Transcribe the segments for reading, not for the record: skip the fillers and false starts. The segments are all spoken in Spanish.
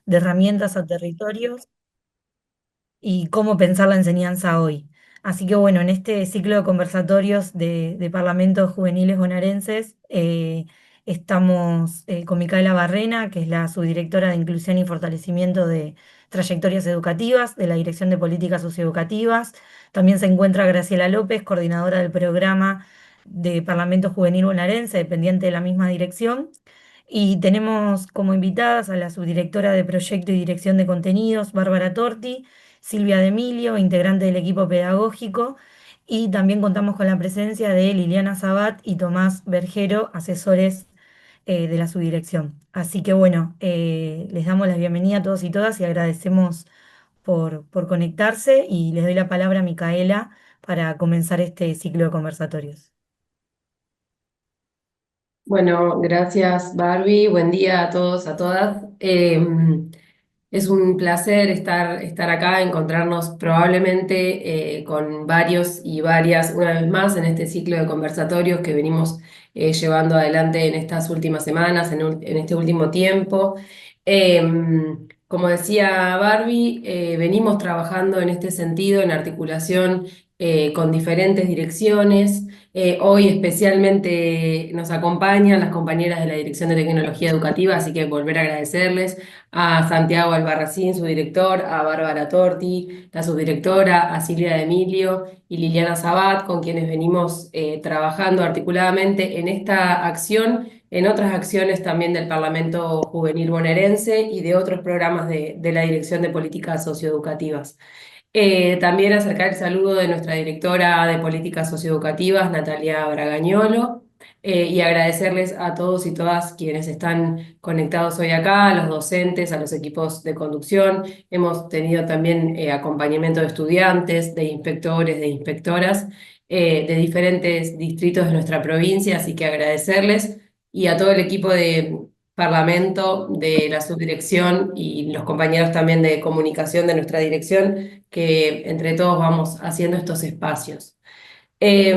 de herramientas a territorios y cómo pensar la enseñanza hoy. Así que bueno, en este ciclo de conversatorios de parlamentos juveniles bonaerenses estamos con Micaela Barrena, que es la subdirectora de Inclusión y Fortalecimiento de Trayectorias Educativas de la Dirección de Políticas Socioeducativas. También se encuentra Graciela López, coordinadora del programa de Parlamento Juvenil Bonaerense, dependiente de la misma dirección. Y tenemos como invitadas a la subdirectora de Proyecto y Dirección de Contenidos, Bárbara Torti, Silvia D'Emilio, integrante del equipo pedagógico, y también contamos con la presencia de Liliana Sabat y Tomás Bergero, asesores de la subdirección. Así que bueno, les damos la bienvenida a todos y todas y agradecemos por conectarse y les doy la palabra a Micaela para comenzar este ciclo de conversatorios. Bueno, gracias Barbie, buen día a todos, a todas. Es un placer estar acá, encontrarnos probablemente con varios y varias una vez más en este ciclo de conversatorios que venimos llevando adelante en estas últimas semanas, en este último tiempo. Como decía Barbie, venimos trabajando en este sentido, en articulación con diferentes direcciones. Hoy especialmente nos acompañan las compañeras de la Dirección de Tecnología Educativa, así que volver a agradecerles a Santiago Albarracín, su director, a Bárbara Torti, la subdirectora, a Silvia D'Emilio y Liliana Sabat, con quienes venimos trabajando articuladamente en esta acción, en otras acciones también del Parlamento Juvenil Bonaerense y de otros programas de la Dirección de Políticas Socioeducativas. También acercar el saludo de nuestra directora de Políticas Socioeducativas, Natalia Bragañolo, y agradecerles a todos y todas quienes están conectados hoy acá, a los docentes, a los equipos de conducción. Hemos tenido también acompañamiento de estudiantes, de inspectores, de inspectoras, de diferentes distritos de nuestra provincia, así que agradecerles y a todo el equipo de Parlamento, de la subdirección y los compañeros también de comunicación de nuestra dirección, que entre todos vamos haciendo estos espacios. Eh,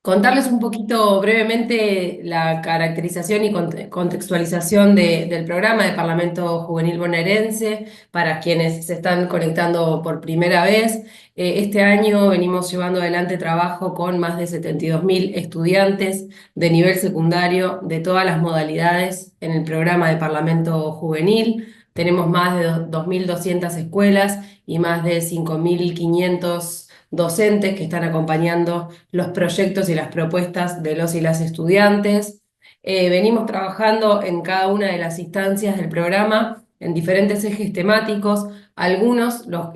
Contarles un poquito brevemente la caracterización y contextualización del programa de Parlamento Juvenil Bonaerense para quienes se están conectando por primera vez. Este año venimos llevando adelante trabajo con más de 72.000 estudiantes de nivel secundario de todas las modalidades en el programa de Parlamento Juvenil. Tenemos más de 2.200 escuelas y más de 5.500 docentes que están acompañando los proyectos y las propuestas de los y las estudiantes. Venimos trabajando en cada una de las instancias del programa en diferentes ejes temáticos, algunos los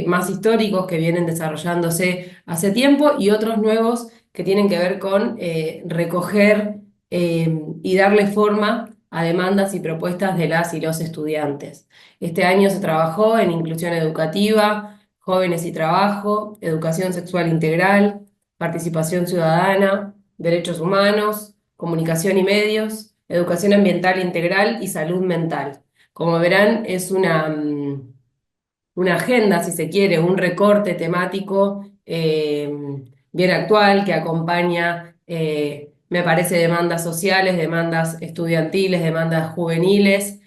más históricos que vienen desarrollándose hace tiempo y otros nuevos que tienen que ver con recoger y darle forma a demandas y propuestas de las y los estudiantes. Este año se trabajó en inclusión educativa, jóvenes y trabajo, educación sexual integral, participación ciudadana, derechos humanos, comunicación y medios, educación ambiental integral y salud mental. Como verán, es una agenda, si se quiere, un recorte temático bien actual que acompaña, me parece, demandas sociales, demandas estudiantiles, demandas juveniles,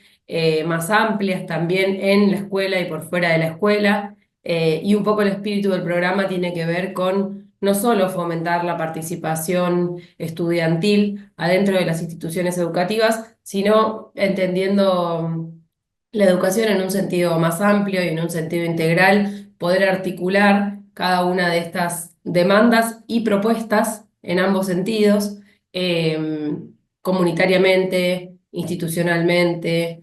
más amplias también en la escuela y por fuera de la escuela. Y un poco el espíritu del programa tiene que ver con no solo fomentar la participación estudiantil adentro de las instituciones educativas, sino entendiendo la educación en un sentido más amplio y en un sentido integral, poder articular cada una de estas demandas y propuestas en ambos sentidos, eh, comunitariamente, institucionalmente,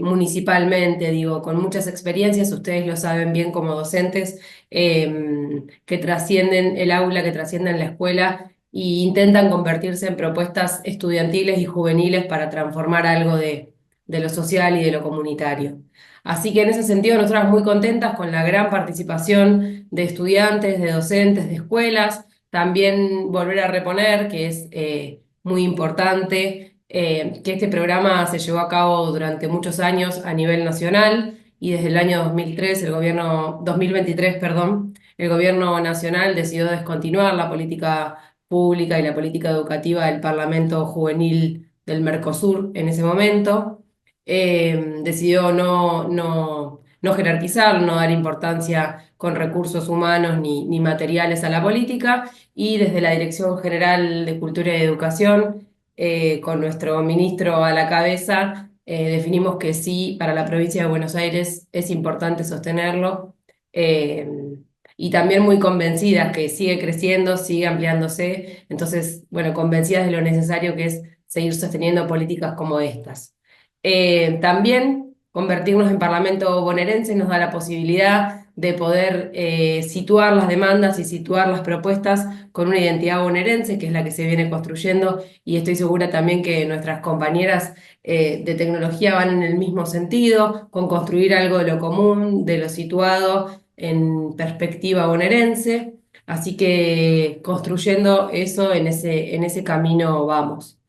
municipalmente, digo, con muchas experiencias, ustedes lo saben bien como docentes, que trascienden el aula, que trascienden la escuela e intentan convertirse en propuestas estudiantiles y juveniles para transformar algo de lo social y de lo comunitario. Así que en ese sentido, nosotras muy contentas con la gran participación de estudiantes, de docentes, de escuelas. También volver a reponer, que es muy importante, que este programa se llevó a cabo durante muchos años a nivel nacional y desde el año 2003, 2023, perdón, el gobierno nacional decidió descontinuar la política pública y la política educativa del Parlamento Juvenil del Mercosur en ese momento. decidió no jerarquizar, no dar importancia con recursos humanos ni materiales a la política, y desde la Dirección General de Cultura y Educación, con nuestro ministro a la cabeza, definimos que sí, para la provincia de Buenos Aires es importante sostenerlo. eh, y también muy convencidas que sigue creciendo, sigue ampliándose, entonces, bueno, convencidas de lo necesario que es seguir sosteniendo políticas como estas. También convertirnos en Parlamento bonaerense nos da la posibilidad de poder situar las demandas y situar las propuestas con una identidad bonaerense, que es la que se viene construyendo, y estoy segura también que nuestras compañeras de tecnología van en el mismo sentido, con construir algo de lo común, de lo situado en perspectiva bonaerense. Así que construyendo eso en ese camino vamos.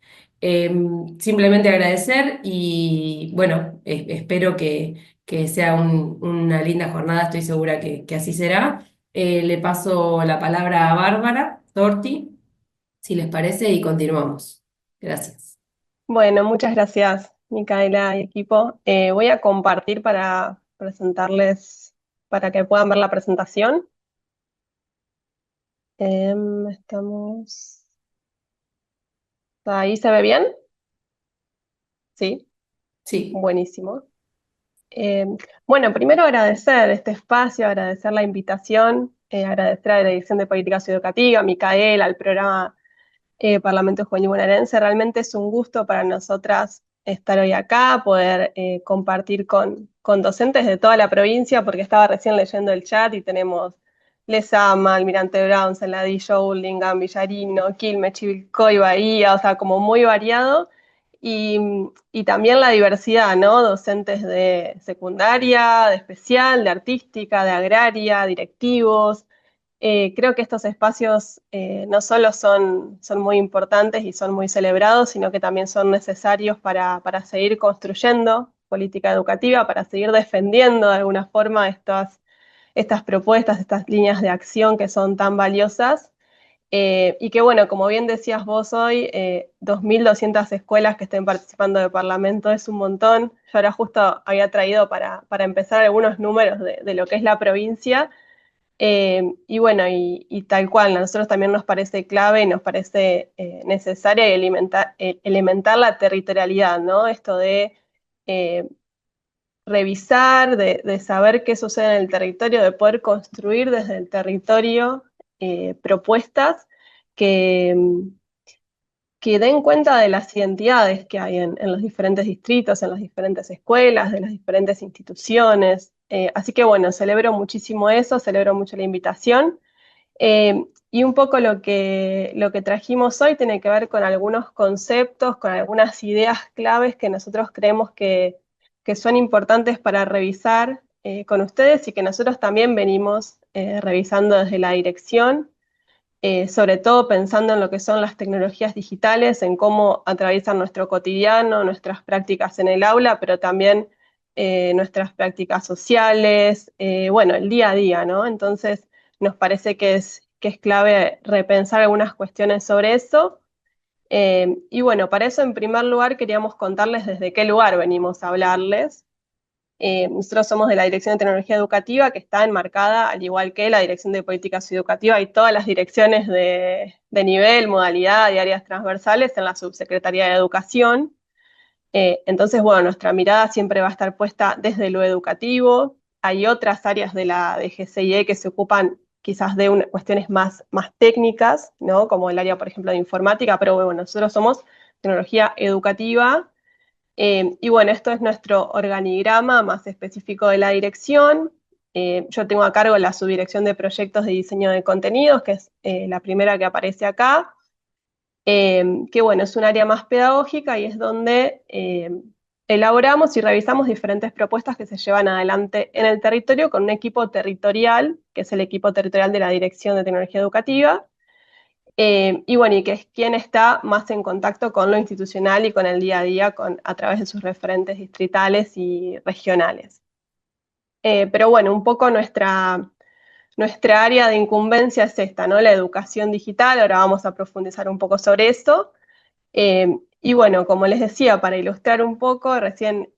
Simplemente agradecer y bueno, espero que sea una linda jornada, estoy segura que así será. Le paso la palabra a Bárbara Torti, si les parece, y continuamos. Gracias. Bueno, muchas gracias, Micaela y equipo. Voy a compartir para presentarles, para que puedan ver la presentación. Estamos... ¿Ahí se ve bien? Sí, Sí. buenísimo. Eh, bueno, primero agradecer este espacio, agradecer la invitación, agradecer a la Dirección de Políticas Educativas, a Micaela, al programa Parlamento Juvenil Bonaerense. Realmente es un gusto para nosotras estar hoy acá, poder compartir con docentes de toda la provincia, porque estaba recién leyendo el chat y tenemos Lezama, Almirante Brown, Saladillo, Hurlingham, Villarino, Quilmes, Chivilcoy, Bahía, o sea, como muy variado. Y, y también la diversidad, ¿no? Docentes de secundaria, de especial, de artística, de agraria, directivos. Creo que estos espacios no solo son muy importantes y son muy celebrados, sino que también son necesarios para seguir construyendo política educativa, para seguir defendiendo de alguna forma estas propuestas, estas líneas de acción que son tan valiosas. Y que bueno, como bien decías vos hoy, 2.200 escuelas que estén participando del Parlamento es un montón. Yo ahora justo había traído para empezar algunos números de lo que es la provincia. Y bueno, y tal cual, a nosotros también nos parece clave y nos parece necesaria y elementar la territorialidad, ¿no? Esto de eh, revisar, de saber qué sucede en el territorio, de poder construir desde el territorio propuestas que, que den cuenta de las identidades que hay en los diferentes distritos, en las diferentes escuelas, de las diferentes instituciones. Así que bueno, celebro muchísimo eso, celebro mucho la invitación. Y un poco lo que trajimos hoy tiene que ver con algunos conceptos, con algunas ideas claves que nosotros creemos que son importantes para revisar con ustedes y que nosotros también venimos revisando desde la dirección, sobre todo pensando en lo que son las tecnologías digitales, en cómo atraviesan nuestro cotidiano, nuestras prácticas en el aula, pero también nuestras prácticas sociales, bueno, el día a día, ¿no? Entonces, nos parece que es clave repensar algunas cuestiones sobre eso. Y bueno, para eso, en primer lugar, queríamos contarles desde qué lugar venimos a hablarles. Nosotros somos de la Dirección de Tecnología Educativa, que está enmarcada, al igual que la Dirección de Políticas Educativas y todas las direcciones de nivel, modalidad y áreas transversales en la Subsecretaría de Educación. Entonces, bueno, nuestra mirada siempre va a estar puesta desde lo educativo. Hay otras áreas de la de GCIE que se ocupan quizás de cuestiones más técnicas, ¿no? Como el área, por ejemplo, de informática, pero bueno, nosotros somos tecnología educativa. Y bueno, esto es nuestro organigrama más específico de la dirección. Yo tengo a cargo la subdirección de proyectos de diseño de contenidos, que es la primera que aparece acá, que bueno, es un área más pedagógica y es donde elaboramos y revisamos diferentes propuestas que se llevan adelante en el territorio con un equipo territorial, que es el equipo territorial de la Dirección de Tecnología Educativa, y bueno, y que es quien está más en contacto con lo institucional y con el día a día a través de sus referentes distritales y regionales. Pero bueno, un poco nuestra área de incumbencia es esta, ¿no? La educación digital, ahora vamos a profundizar un poco sobre eso. Y bueno, como les decía, para ilustrar un poco, recién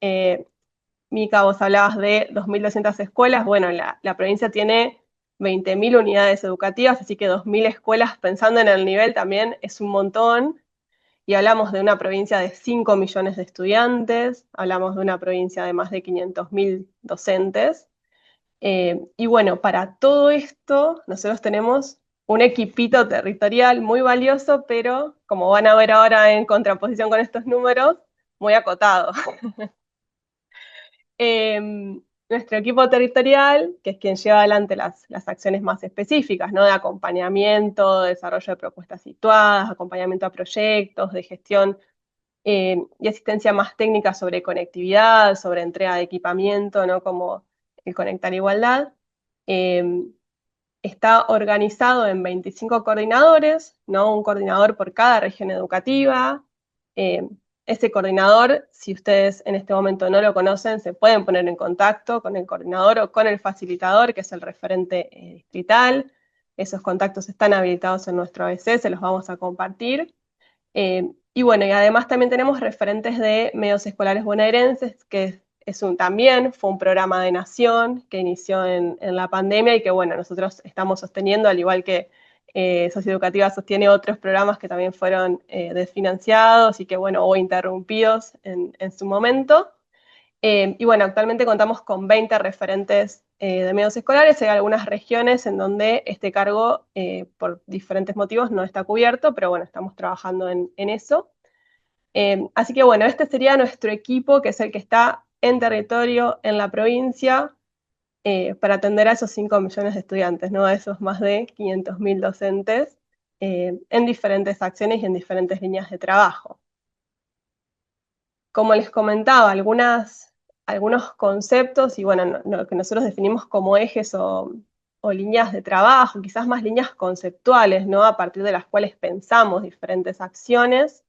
Mica, vos hablabas de 2.200 escuelas. Bueno, la provincia tiene 20.000 unidades educativas, así que 2.000 escuelas, pensando en el nivel también, es un montón. Y hablamos de una provincia de 5 millones de estudiantes, hablamos de una provincia de más de 500.000 docentes. Y bueno, para todo esto nosotros tenemos un equipito territorial muy valioso, pero como van a ver ahora en contraposición con estos números, muy acotado. Nuestro equipo territorial, que es quien lleva adelante las acciones más específicas, ¿no? De acompañamiento, de desarrollo de propuestas situadas, acompañamiento a proyectos, de gestión y asistencia más técnica sobre conectividad, sobre entrega de equipamiento, ¿no? Como el Conectar Igualdad. Eh, Está organizado en 25 coordinadores, ¿no? Un coordinador por cada región educativa. Eh, Ese coordinador, si ustedes en este momento no lo conocen, se pueden poner en contacto con el coordinador o con el facilitador, que es el referente distrital. Esos contactos están habilitados en nuestro ABC, se los vamos a compartir. Y bueno, y además también tenemos referentes de medios escolares bonaerenses, que también fue un programa de nación que inició en la pandemia y que bueno, nosotros estamos sosteniendo, al igual que Socioeducativa sostiene otros programas que también fueron desfinanciados y que bueno, o interrumpidos en su momento. Y bueno, actualmente contamos con 20 referentes de medios escolares. Hay algunas regiones en donde este cargo, por diferentes motivos, no está cubierto, pero bueno, estamos trabajando en eso. Así que bueno, este sería nuestro equipo, que es el que está en territorio, en la provincia, para atender a esos 5 millones de estudiantes, ¿no? A esos más de 500.000 docentes, en diferentes acciones y en diferentes líneas de trabajo. Como les comentaba, algunos conceptos y bueno, lo que nosotros definimos como ejes o líneas de trabajo, quizás más líneas conceptuales, ¿no? A partir de las cuales pensamos diferentes acciones.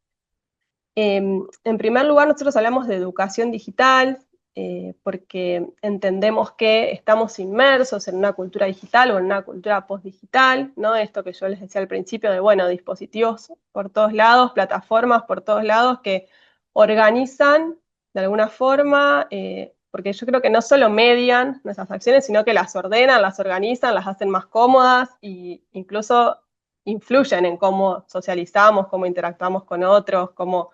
En primer lugar, nosotros hablamos de educación digital, porque entendemos que estamos inmersos en una cultura digital o en una cultura postdigital, ¿no? Esto que yo les decía al principio de, bueno, dispositivos por todos lados, plataformas por todos lados que organizan de alguna forma, porque yo creo que no solo median nuestras acciones, sino que las ordenan, las organizan, las hacen más cómodas e incluso influyen en cómo socializamos, cómo interactuamos con otros, cómo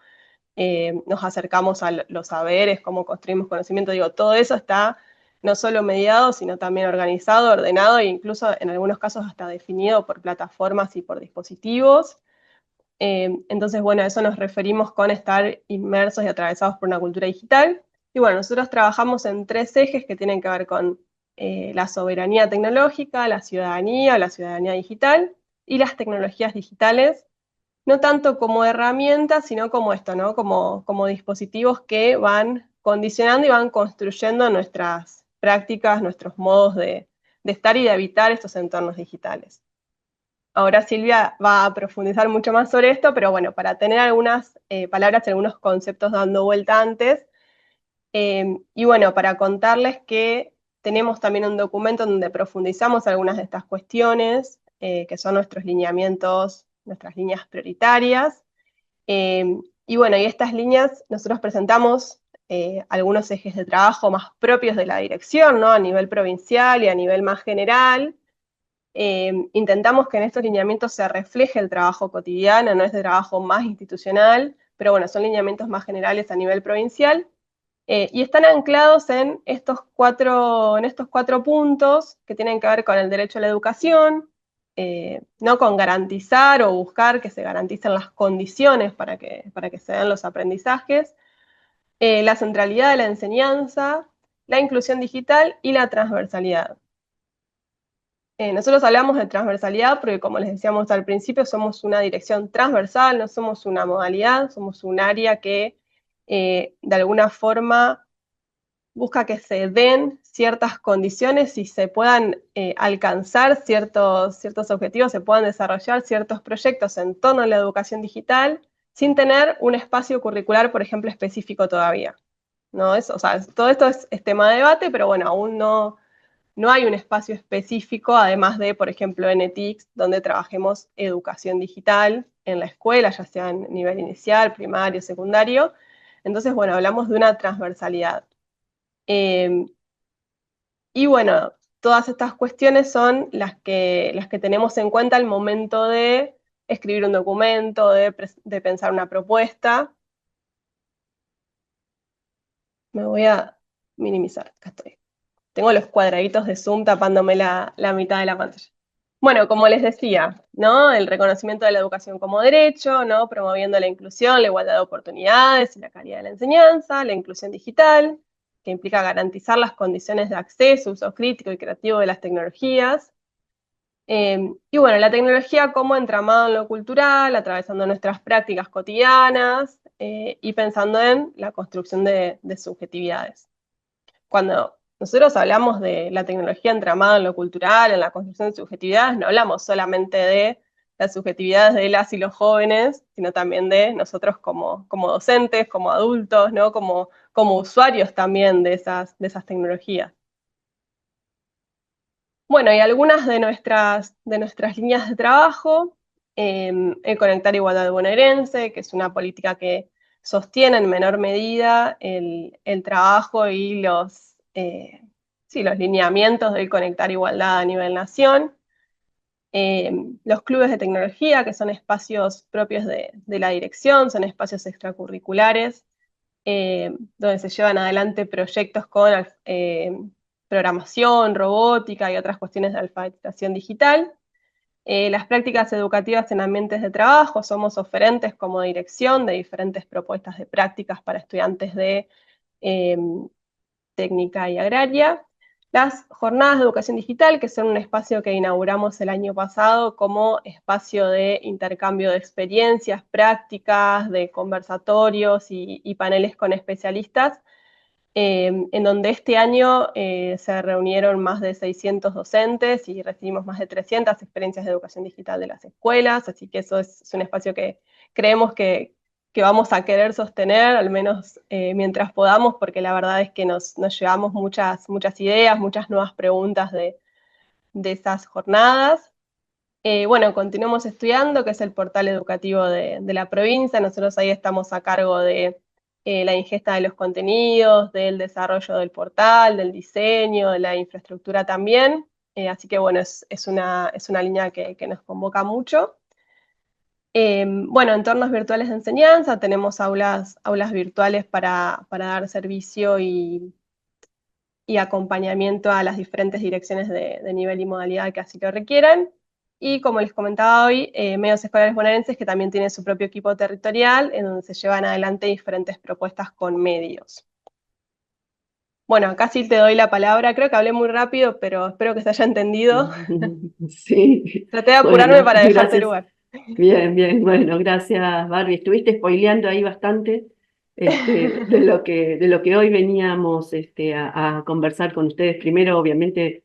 nos acercamos a los saberes, cómo construimos conocimiento. Digo, todo eso está no solo mediado, sino también organizado, ordenado e incluso en algunos casos hasta definido por plataformas y por dispositivos. Entonces, bueno, a eso nos referimos con estar inmersos y atravesados por una cultura digital. Y bueno, nosotros trabajamos en 3 ejes que tienen que ver con la soberanía tecnológica, la ciudadanía digital y las tecnologías digitales, no tanto como herramientas, sino como esto, ¿no? Como dispositivos que van condicionando y van construyendo nuestras prácticas, nuestros modos de estar y de habitar estos entornos digitales. Ahora Silvia va a profundizar mucho más sobre esto, pero bueno, para tener algunas palabras y algunos conceptos dando vuelta antes. Y bueno, para contarles que tenemos también un documento donde profundizamos algunas de estas cuestiones, que son nuestros lineamientos, nuestras líneas prioritarias. Y bueno, y estas líneas nosotros presentamos algunos ejes de trabajo más propios de la dirección, ¿no? A nivel provincial y a nivel más general. Intentamos que en estos lineamientos se refleje el trabajo cotidiano, no es de trabajo más institucional, pero bueno, son lineamientos más generales a nivel provincial. Y están anclados en estos 4 puntos que tienen que ver con el derecho a la educación, no con garantizar o buscar que se garanticen las condiciones para que se den los aprendizajes, la centralidad de la enseñanza, la inclusión digital y la transversalidad. Nosotros hablamos de transversalidad porque, como les decíamos al principio, somos una dirección transversal, no somos una modalidad, somos un área que de alguna forma busca que se den ciertas condiciones y se puedan alcanzar ciertos objetivos, se puedan desarrollar ciertos proyectos en torno a la educación digital sin tener un espacio curricular, por ejemplo, específico todavía. ¿No? O sea, todo esto es tema de debate, pero bueno, aún no hay un espacio específico, además de, por ejemplo, en ETICS, donde trabajemos educación digital, en la escuela, ya sea en nivel inicial, primario, secundario. Entonces, bueno, hablamos de una transversalidad. Y bueno, todas estas cuestiones son las que tenemos en cuenta al momento de escribir un documento, de pensar una propuesta. Me voy a minimizar, acá estoy. Tengo los cuadraditos de Zoom tapándome la mitad de la pantalla. Bueno, como les decía, ¿no? El reconocimiento de la educación como derecho, ¿no? Promoviendo la inclusión, la igualdad de oportunidades y la calidad de la enseñanza, la inclusión digital, que implica garantizar las condiciones de acceso, uso crítico y creativo de las tecnologías. Y bueno, la tecnología como entramado en lo cultural, atravesando nuestras prácticas cotidianas y pensando en la construcción de subjetividades. Cuando nosotros hablamos de la tecnología entramada en lo cultural, en la construcción de subjetividades, no hablamos solamente de las subjetividades de las y los jóvenes, sino también de nosotros como docentes, como adultos, ¿no? Como usuarios también de esas tecnologías. Bueno, y algunas de nuestras líneas de trabajo, el Conectar Igualdad Bonaerense, que es una política que sostiene en menor medida el trabajo y los lineamientos del Conectar Igualdad a nivel nación. Los clubes de tecnología, que son espacios propios de la dirección, son espacios extracurriculares, donde se llevan adelante proyectos con programación, robótica y otras cuestiones de alfabetización digital. Las prácticas educativas en ambientes de trabajo, somos oferentes como dirección de diferentes propuestas de prácticas para estudiantes de técnica y agraria. Las jornadas de educación digital, que son un espacio que inauguramos el año pasado como espacio de intercambio de experiencias, prácticas, de conversatorios y paneles con especialistas, en donde este año se reunieron más de 600 docentes y recibimos más de 300 experiencias de educación digital de las escuelas, así que eso es un espacio que creemos que vamos a querer sostener, al menos mientras podamos, porque la verdad es que nos llevamos muchas ideas, muchas nuevas preguntas de esas jornadas. Bueno, Continuemos Estudiando, que es el portal educativo de la provincia. Nosotros ahí estamos a cargo de la ingesta de los contenidos, del desarrollo del portal, del diseño, de la infraestructura también. Así que bueno, es una línea que nos convoca mucho. Bueno, entornos virtuales de enseñanza, tenemos aulas virtuales para dar servicio y acompañamiento a las diferentes direcciones de nivel y modalidad que así lo requieran. Y como les comentaba hoy, Medios Escolares Bonaerenses, que también tiene su propio equipo territorial, en donde se llevan adelante diferentes propuestas con medios. Bueno, acá sí te doy la palabra, creo que hablé muy rápido, pero espero que se haya entendido. Sí, Traté de apurarme bueno, para dejarte gracias. lugar. Bien, bien, bueno, gracias, Barbie. Estuviste spoileando ahí bastante de lo que hoy veníamos a conversar con ustedes. Primero, obviamente,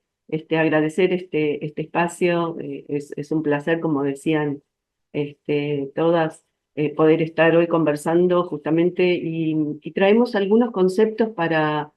agradecer este espacio. Es un placer, como decían todas, poder estar hoy conversando justamente y traemos algunos conceptos para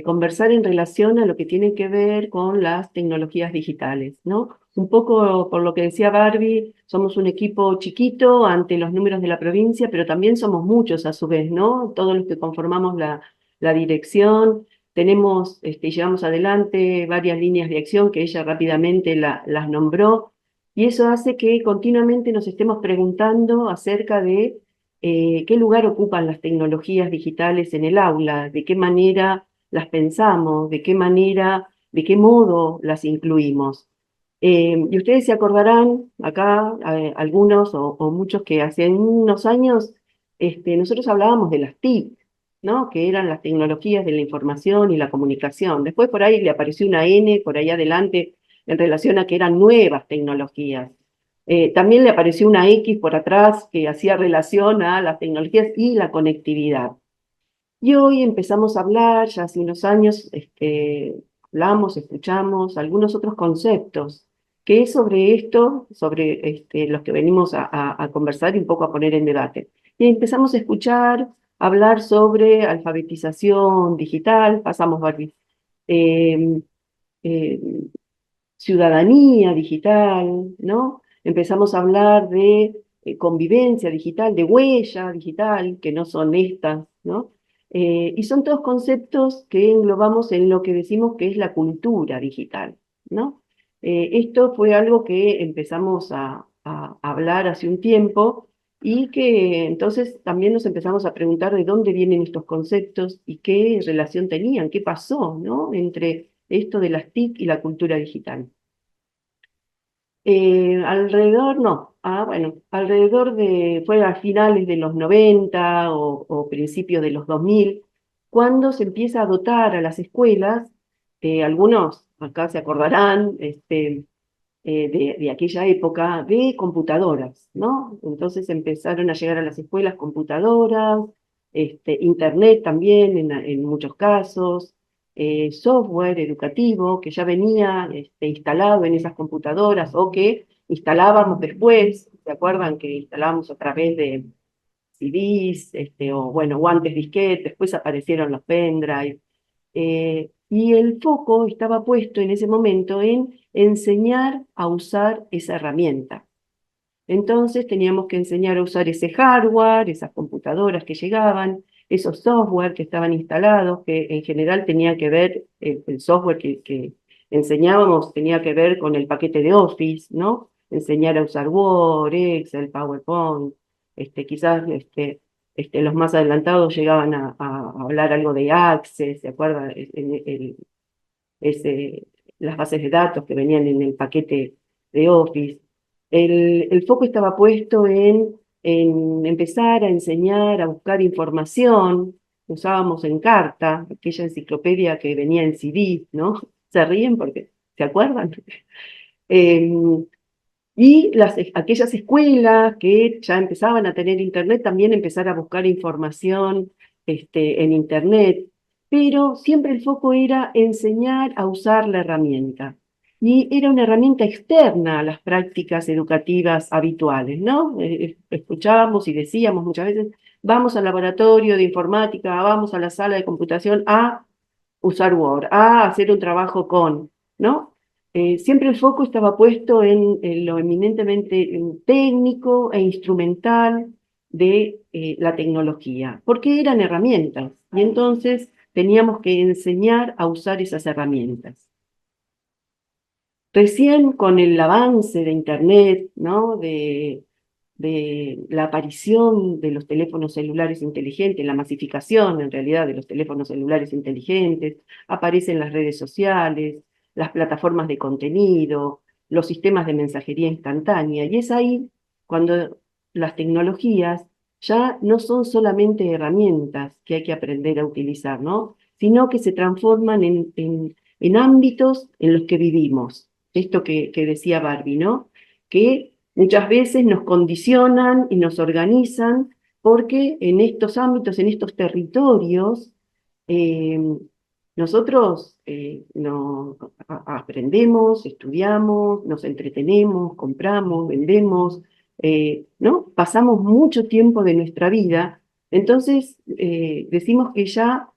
conversar en relación a lo que tiene que ver con las tecnologías digitales, ¿no? Un poco por lo que decía Barbie, somos un equipo chiquito ante los números de la provincia, pero también somos muchos a su vez, ¿no? Todos los que conformamos la dirección, tenemos, llevamos adelante varias líneas de acción que ella rápidamente las nombró, y eso hace que continuamente nos estemos preguntando acerca de qué lugar ocupan las tecnologías digitales en el aula, de qué manera las pensamos, de qué manera, de qué modo las incluimos. Y ustedes se acordarán, acá, algunos o muchos que hace unos años nosotros hablábamos de las TIC, ¿no? Que eran las tecnologías de la información y la comunicación. Después por ahí le apareció una N por ahí adelante en relación a que eran nuevas tecnologías. También le apareció una X por atrás que hacía relación a las tecnologías y la conectividad. Y hoy empezamos a hablar, ya hace unos años, hablamos, escuchamos algunos otros conceptos, que es sobre esto, sobre los que venimos a conversar y un poco a poner en debate. Y empezamos a escuchar, hablar sobre alfabetización digital, pasamos Barbie, eh, eh, ciudadanía digital, ¿no? Empezamos a hablar de convivencia digital, de huella digital, que no son estas, ¿no? Y son todos conceptos que englobamos en lo que decimos que es la cultura digital, ¿no? Esto fue algo que empezamos a hablar hace un tiempo y que entonces también nos empezamos a preguntar de dónde vienen estos conceptos y qué relación tenían, qué pasó, ¿no? Entre esto de las TIC y la cultura digital. Alrededor fue a finales de los 90 o principios de los 2000, cuando se empieza a dotar a las escuelas, algunos acá se acordarán, de aquella época, de computadoras, ¿no? Entonces empezaron a llegar a las escuelas computadoras, internet también en muchos casos, software educativo que ya venía instalado en esas computadoras o que instalábamos después. ¿Se acuerdan que instalábamos a través de CDs, o antes disquetes, después aparecieron los pendrive? Y el foco estaba puesto en ese momento en enseñar a usar esa herramienta. Entonces teníamos que enseñar a usar ese hardware, esas computadoras que llegaban, esos software que estaban instalados, que en general tenía que ver, el software que enseñábamos tenía que ver con el paquete de Office, ¿no? Enseñar a usar Word, Excel, PowerPoint, quizás los más adelantados llegaban a hablar algo de Access, ¿se acuerdan? Ese, las bases de datos que venían en el paquete de Office. El foco estaba puesto en empezar a enseñar, a buscar información. Usábamos Encarta, aquella enciclopedia que venía en CD, ¿no? Se ríen porque se acuerdan. Y aquellas escuelas que ya empezaban a tener internet, también empezar a buscar información en internet, pero siempre el foco era enseñar a usar la herramienta. Y era una herramienta externa a las prácticas educativas habituales, ¿no? Escuchábamos y decíamos muchas veces, vamos al laboratorio de informática, vamos a la sala de computación a usar Word, a hacer un trabajo con, ¿no? Siempre el foco estaba puesto en lo eminentemente técnico e instrumental de la tecnología, porque eran herramientas, y entonces teníamos que enseñar a usar esas herramientas. Recién con el avance de Internet, ¿no? de la aparición de los teléfonos celulares inteligentes, la masificación en realidad de los teléfonos celulares inteligentes, aparecen las redes sociales, las plataformas de contenido, los sistemas de mensajería instantánea, y es ahí cuando las tecnologías ya no son solamente herramientas que hay que aprender a utilizar, ¿no? Sino que se transforman en ámbitos en los que vivimos. Esto que decía Barbie, ¿no? Que muchas veces nos condicionan y nos organizan porque en estos ámbitos, en estos territorios, nosotros aprendemos, estudiamos, nos entretenemos, compramos, vendemos, ¿no? Pasamos mucho tiempo de nuestra vida. Entonces, decimos que ya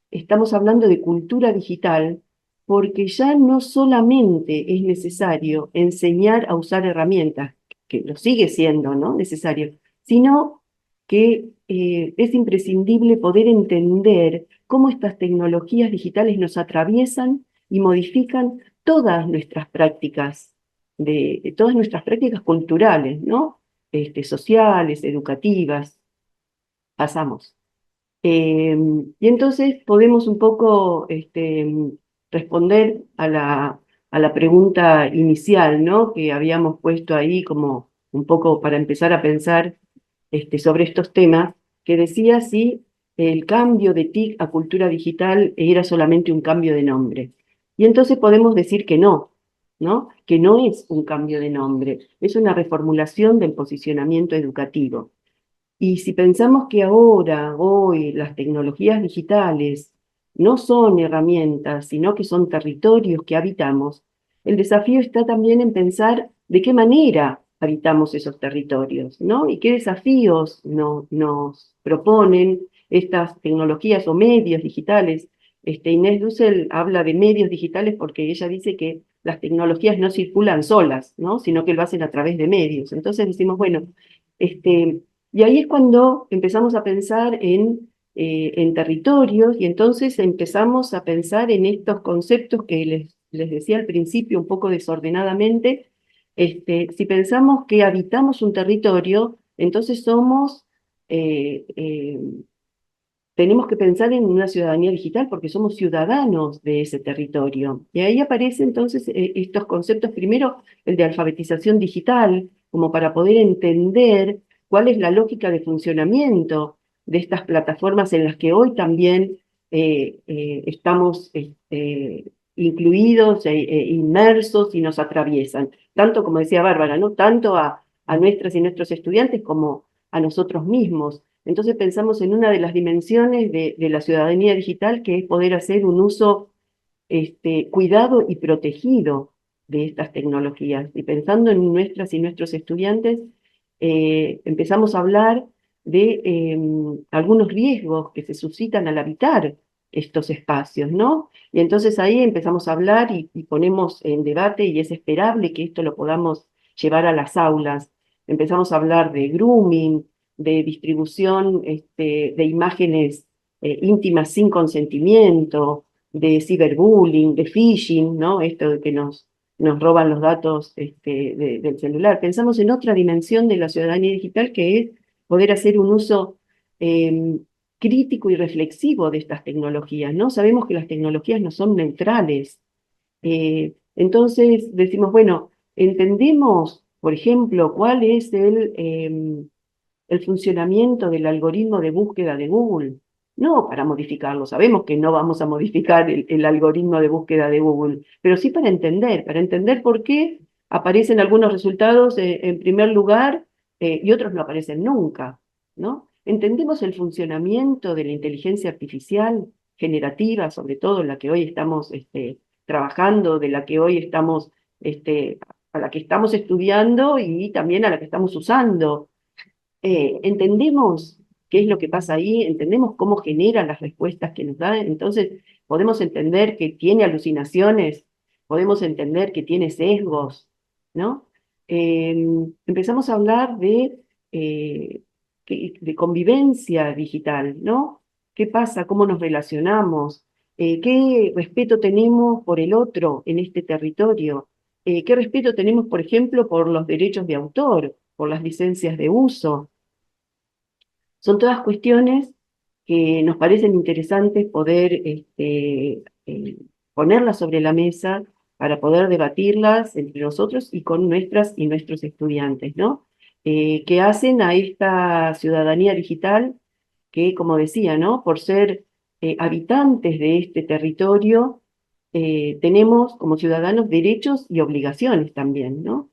estamos hablando de cultura digital, porque ya no solamente es necesario enseñar a usar herramientas, que lo sigue siendo, ¿no? Necesario, sino que es imprescindible poder entender cómo estas tecnologías digitales nos atraviesan y modifican todas nuestras prácticas, todas nuestras prácticas culturales, ¿no? Sociales, educativas, pasamos. Y entonces podemos un poco responder a la pregunta inicial, ¿no? Que habíamos puesto ahí como un poco para empezar a pensar sobre estos temas, que decía si el cambio de TIC a cultura digital era solamente un cambio de nombre. Y entonces podemos decir que no, ¿no? Que no es un cambio de nombre, es una reformulación del posicionamiento educativo. Y si pensamos que ahora, hoy, las tecnologías digitales no son herramientas, sino que son territorios que habitamos, el desafío está también en pensar de qué manera habitamos esos territorios, ¿no? Y qué desafíos nos proponen estas tecnologías o medios digitales. Inés Dussel habla de medios digitales porque ella dice que las tecnologías no circulan solas, ¿no? Sino que lo hacen a través de medios. Entonces decimos, bueno, Y ahí es cuando empezamos a pensar en territorios y entonces empezamos a pensar en estos conceptos que les decía al principio un poco desordenadamente. Si pensamos que habitamos un territorio, entonces eh, eh, tenemos que pensar en una ciudadanía digital porque somos ciudadanos de ese territorio. Y ahí aparecen entonces estos conceptos, primero el de alfabetización digital, como para poder entender cuál es la lógica de funcionamiento de estas plataformas en las que hoy también estamos incluidos inmersos y nos atraviesan, tanto como decía Bárbara, ¿no? Tanto a nuestras y nuestros estudiantes como a nosotros mismos. Entonces pensamos en una de las dimensiones de la ciudadanía digital, que es poder hacer un uso cuidado y protegido de estas tecnologías. Y pensando en nuestras y nuestros estudiantes, empezamos a hablar de algunos riesgos que se suscitan al habitar estos espacios, ¿no? Y entonces ahí empezamos a hablar y ponemos en debate, y es esperable que esto lo podamos llevar a las aulas. Empezamos a hablar de grooming, de distribución de imágenes íntimas sin consentimiento, de ciberbullying, de phishing, ¿no? Esto de que nos roban los datos del celular. Pensamos en otra dimensión de la ciudadanía digital, que es poder hacer un uso eh, crítico y reflexivo de estas tecnologías, ¿no? Sabemos que las tecnologías no son neutrales. Entonces decimos, bueno, entendemos, por ejemplo, cuál es el funcionamiento del algoritmo de búsqueda de Google. No para modificarlo, sabemos que no vamos a modificar el algoritmo de búsqueda de Google, pero sí para entender por qué aparecen algunos resultados en primer lugar y otros no aparecen nunca, ¿no? Entendemos el funcionamiento de la inteligencia artificial generativa, sobre todo la que hoy estamos trabajando, de la que hoy estamos, a la que estamos estudiando y también a la que estamos usando. Entendemos qué es lo que pasa ahí, entendemos cómo genera las respuestas que nos da, entonces podemos entender que tiene alucinaciones, podemos entender que tiene sesgos, ¿no? Empezamos a hablar de convivencia digital, ¿no? ¿Qué pasa? ¿Cómo nos relacionamos? ¿Qué respeto tenemos por el otro en este territorio? ¿Qué respeto tenemos, por ejemplo, por los derechos de autor, por las licencias de uso? Son todas cuestiones que nos parecen interesantes poder ponerlas sobre la mesa para poder debatirlas entre nosotros y con nuestras y nuestros estudiantes, ¿no? Que hacen a esta ciudadanía digital que, como decía, ¿no? Por ser habitantes de este territorio, tenemos como ciudadanos derechos y obligaciones también, ¿no?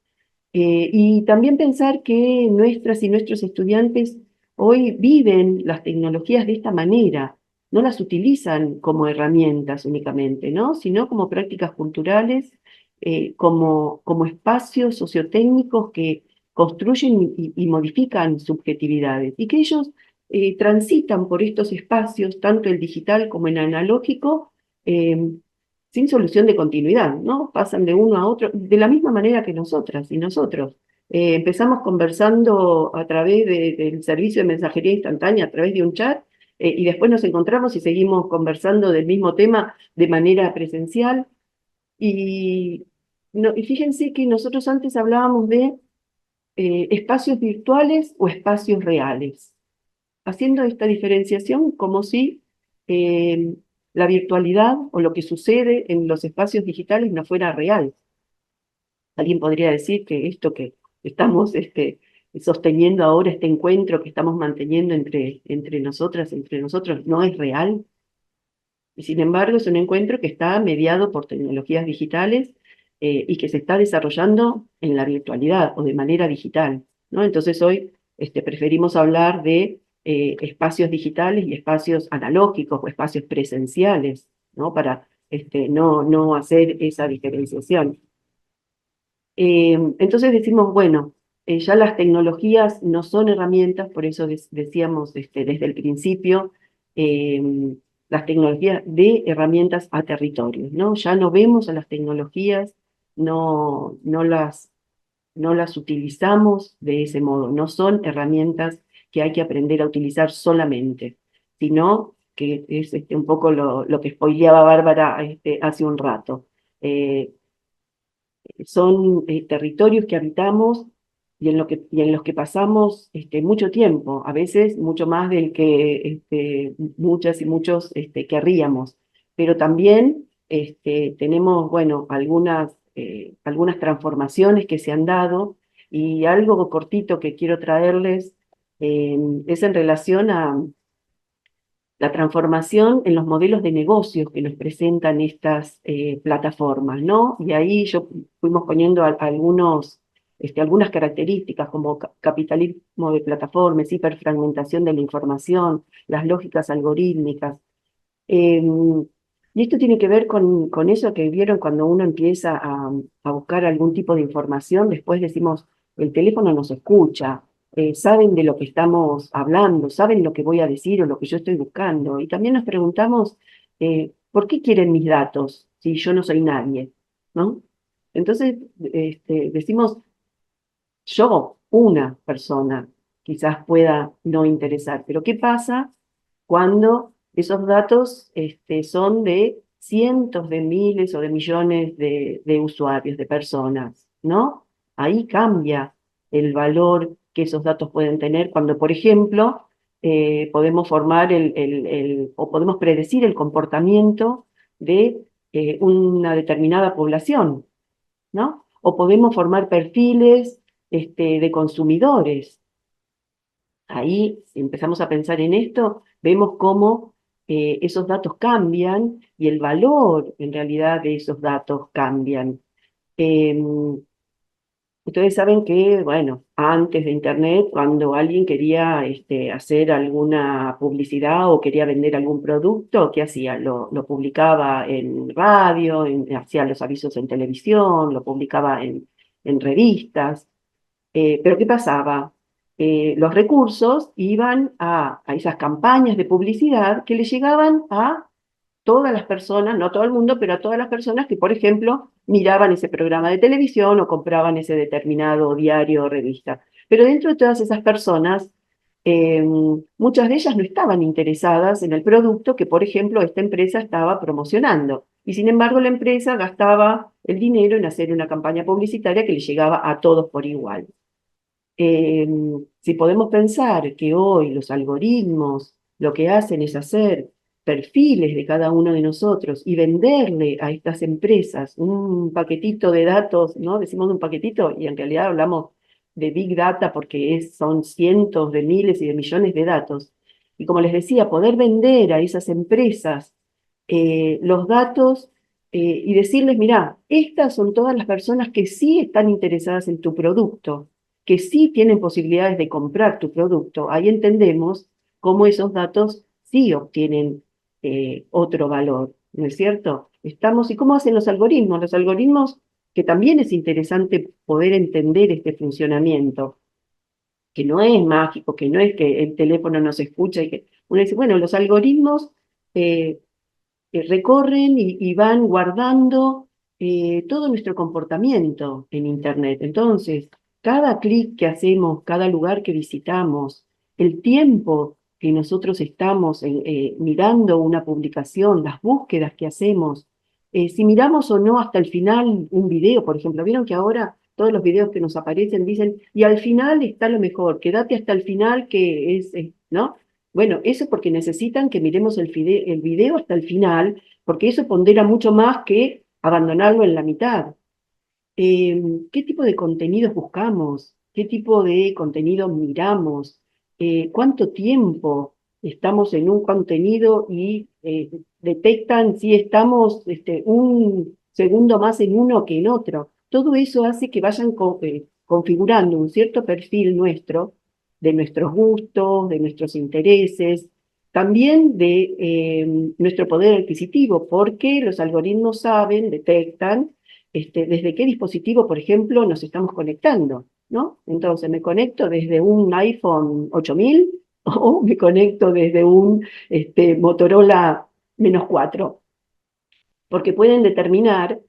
Y también pensar que nuestras y nuestros estudiantes hoy viven las tecnologías de esta manera, no las utilizan como herramientas únicamente, ¿no? Sino como prácticas culturales, como espacios sociotécnicos que construyen y modifican subjetividades, y que ellos transitan por estos espacios, tanto el digital como el analógico, eh, sin solución de continuidad, ¿no? Pasan de uno a otro, de la misma manera que nosotras y nosotros. Empezamos conversando a través del servicio de mensajería instantánea, a través de un chat, y después nos encontramos y seguimos conversando del mismo tema de manera presencial. Y, y fíjense que nosotros antes hablábamos de espacios virtuales o espacios reales, haciendo esta diferenciación como si eh, la virtualidad o lo que sucede en los espacios digitales no fuera real. Alguien podría decir que esto que estamos sosteniendo ahora, este encuentro que estamos manteniendo entre nosotras, entre nosotros, no es real. Y sin embargo, es un encuentro que está mediado por tecnologías digitales y que se está desarrollando en la virtualidad o de manera digital, ¿no? Entonces hoy preferimos hablar de espacios digitales y espacios analógicos o espacios presenciales, ¿no? Para no hacer esa diferenciación. Entonces decimos, bueno, ya las tecnologías no son herramientas, por eso decíamos desde el principio, las tecnologías de herramientas a territorios, ¿no? Ya no vemos a las tecnologías, no las no las utilizamos de ese modo, no son herramientas que hay que aprender a utilizar solamente, sino que es un poco lo que spoileaba Bárbara hace un rato. Eh, Son territorios que habitamos y en los que pasamos mucho tiempo, a veces mucho más del que muchas y muchos querríamos, pero también tenemos, bueno, algunas transformaciones que se han dado, y algo cortito que quiero traerles es en relación a la transformación en los modelos de negocios que nos presentan estas plataformas, ¿no? Y ahí fuimos poniendo algunas características como capitalismo de plataformas, hiperfragmentación de la información, las lógicas algorítmicas. Eh, y esto tiene que ver con eso que vieron cuando uno empieza a buscar algún tipo de información. Después decimos, el teléfono nos escucha, saben de lo que estamos hablando, saben lo que voy a decir o lo que yo estoy buscando. Y también nos preguntamos, ¿por qué quieren mis datos si yo no soy nadie? ¿No? Entonces, decimos, yo, una persona, quizás pueda no interesar, pero ¿qué pasa cuando esos datos son de cientos de miles o de millones de usuarios, de personas, ¿no? Ahí cambia el valor que esos datos pueden tener cuando, por ejemplo, podemos formar o podemos predecir el comportamiento de una determinada población, ¿no? O podemos formar perfiles de consumidores. Ahí, si empezamos a pensar en esto, vemos cómo esos datos cambian y el valor en realidad de esos datos cambian. Ustedes saben que, bueno, antes de Internet, cuando alguien quería hacer alguna publicidad o quería vender algún producto, ¿qué hacía? Lo publicaba en radio, hacía los avisos en televisión, lo publicaba en revistas. Pero ¿qué pasaba? Los recursos iban a esas campañas de publicidad que le llegaban a todas las personas, no a todo el mundo, pero a todas las personas que, por ejemplo, miraban ese programa de televisión o compraban ese determinado diario o revista. Pero dentro de todas esas personas, eh, muchas de ellas no estaban interesadas en el producto que, por ejemplo, esta empresa estaba promocionando. Y sin embargo, la empresa gastaba el dinero en hacer una campaña publicitaria que le llegaba a todos por igual. Eh, si podemos pensar que hoy los algoritmos lo que hacen es hacer perfiles de cada uno de nosotros y venderle a estas empresas un paquetito de datos, ¿no? Decimos un paquetito y en realidad hablamos de Big Data porque son cientos de miles y de millones de datos. Y como les decía, poder vender a esas empresas los datos y decirles, mirá, estas son todas las personas que sí están interesadas en tu producto, que sí tienen posibilidades de comprar tu producto. Ahí entendemos cómo esos datos sí obtienen otro valor, ¿no es cierto? ¿Y cómo hacen los algoritmos? Los algoritmos, que también es interesante poder entender este funcionamiento, que no es mágico, que no es que el teléfono nos escucha y que uno dice, bueno, los algoritmos recorren y van guardando todo nuestro comportamiento en Internet. Entonces, cada clic que hacemos, cada lugar que visitamos, el tiempo que nosotros estamos mirando una publicación, las búsquedas que hacemos, si miramos o no hasta el final un video, por ejemplo, vieron que ahora todos los videos que nos aparecen dicen, y al final está lo mejor, quédate hasta el final que es, ¿no? Bueno, eso es porque necesitan que miremos el video hasta el final, porque eso pondera mucho más que abandonarlo en la mitad. ¿Qué tipo de contenidos buscamos? ¿Qué tipo de contenido miramos? ¿Cuánto tiempo estamos en un contenido y detectan si estamos un segundo más en uno que en otro? Todo eso hace que vayan configurando un cierto perfil nuestro, de nuestros gustos, de nuestros intereses, también de nuestro poder adquisitivo, porque los algoritmos saben, detectan desde qué dispositivo, por ejemplo, nos estamos conectando, ¿no? Entonces, me conecto desde un iPhone 8000 o me conecto desde un Motorola -4, porque pueden determinar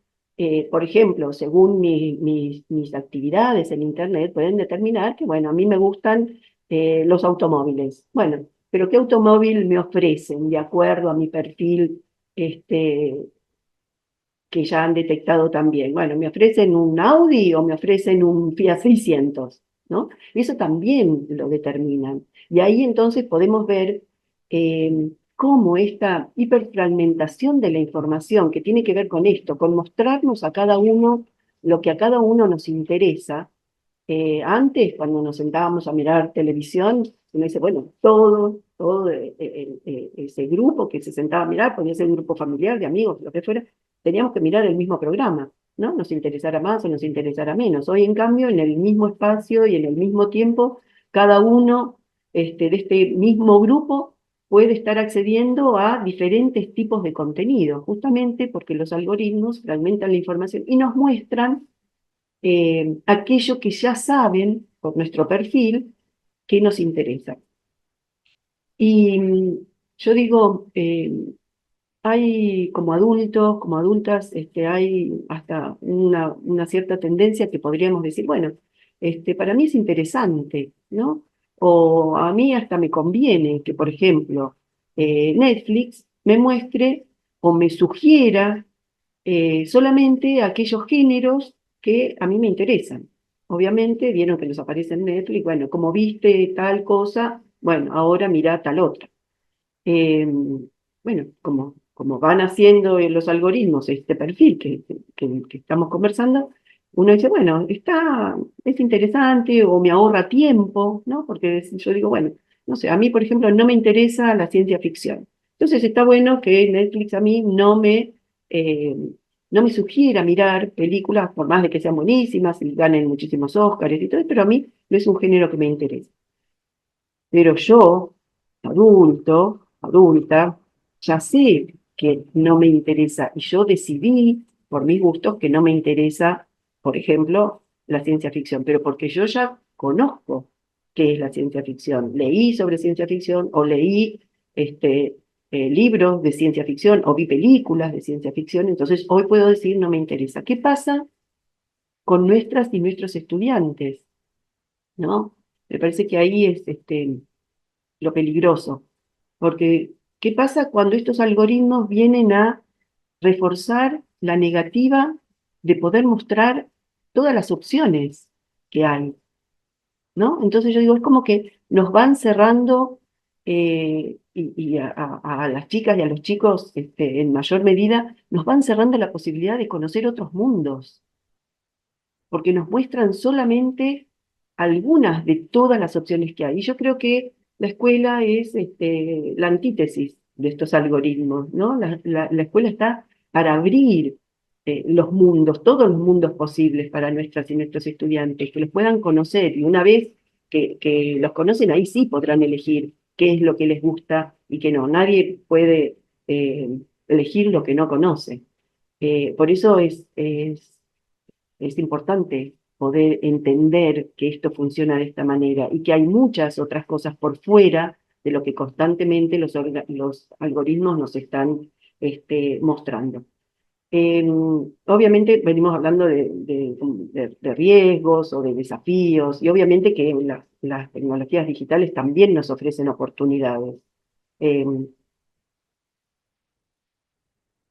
por ejemplo, según mis actividades en Internet, pueden determinar que, bueno, a mí me gustan los automóviles. Bueno, pero ¿qué automóvil me ofrecen de acuerdo a mi perfil que ya han detectado también? Bueno, ¿me ofrecen un Audi o me ofrecen un Fiat 600? ¿No? Eso también lo determinan. Y ahí entonces podemos ver cómo esta hiperfragmentación de la información, que tiene que ver con esto, con mostrarnos a cada uno lo que a cada uno nos interesa. Antes, cuando nos sentábamos a mirar televisión, uno dice, bueno, todo ese grupo que se sentaba a mirar, podía ser un grupo familiar, de amigos, lo que fuera, teníamos que mirar el mismo programa, ¿no? Nos interesara más o nos interesara menos. Hoy, en cambio, en el mismo espacio y en el mismo tiempo, cada uno de este mismo grupo puede estar accediendo a diferentes tipos de contenido, justamente porque los algoritmos fragmentan la información y nos muestran aquello que ya saben por nuestro perfil que nos interesa. Y yo digo, hay como adultos, como adultas, hay hasta una cierta tendencia que podríamos decir, bueno, para mí es interesante, ¿no? O a mí hasta me conviene que, por ejemplo, Netflix me muestre o me sugiera solamente aquellos géneros que a mí me interesan. Obviamente vieron que nos aparece en Netflix, bueno, como viste tal cosa, bueno, ahora mira tal otra. Eh, bueno, como van haciendo los algoritmos este perfil que estamos conversando, uno dice, bueno, es interesante o me ahorra tiempo, ¿no? Porque yo digo, bueno, no sé, a mí, por ejemplo, no me interesa la ciencia ficción. Entonces está bueno que Netflix a mí eh, no me sugiera mirar películas, por más de que sean buenísimas y ganen muchísimos Óscares y todo, pero a mí no es un género que me interesa. Pero yo, adulta, ya sé que no me interesa y yo decidí por mis gustos que no me interesa, por ejemplo, la ciencia ficción, pero porque yo ya conozco qué es la ciencia ficción. Leí sobre ciencia ficción o leí libros de ciencia ficción o vi películas de ciencia ficción, entonces hoy puedo decir no me interesa. ¿Qué pasa con nuestras y nuestros estudiantes? ¿No? Me parece que ahí es lo peligroso. Porque, ¿qué pasa cuando estos algoritmos vienen a reforzar la negativa de poder mostrar todas las opciones que hay? ¿No? Entonces yo digo, es como que nos van cerrando y a las chicas y a los chicos en mayor medida, nos van cerrando la posibilidad de conocer otros mundos, porque nos muestran solamente algunas de todas las opciones que hay. Y yo creo que la escuela es la antítesis de estos algoritmos, ¿no? La escuela está para abrir los mundos, todos los mundos posibles para nuestras y nuestros estudiantes, que los puedan conocer y una vez que los conocen, ahí sí podrán elegir qué es lo que les gusta y qué no. Nadie puede elegir lo que no conoce. Por eso es importante poder entender que esto funciona de esta manera y que hay muchas otras cosas por fuera de lo que constantemente los algoritmos nos están mostrando. Obviamente venimos hablando de riesgos o de desafíos y obviamente que las tecnologías digitales también nos ofrecen oportunidades.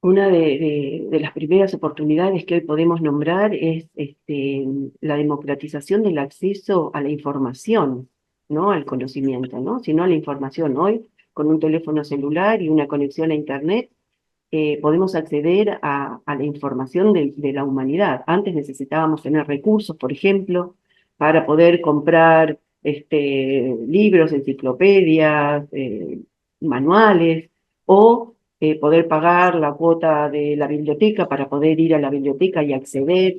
Una de las primeras oportunidades que hoy podemos nombrar es la democratización del acceso a la información, no al conocimiento, ¿no? Sino a la información. Hoy, con un teléfono celular y una conexión a Internet, podemos acceder a la información de la humanidad. Antes necesitábamos tener recursos, por ejemplo, para poder comprar libros, enciclopedias, manuales, o poder pagar la cuota de la biblioteca para poder ir a la biblioteca y acceder.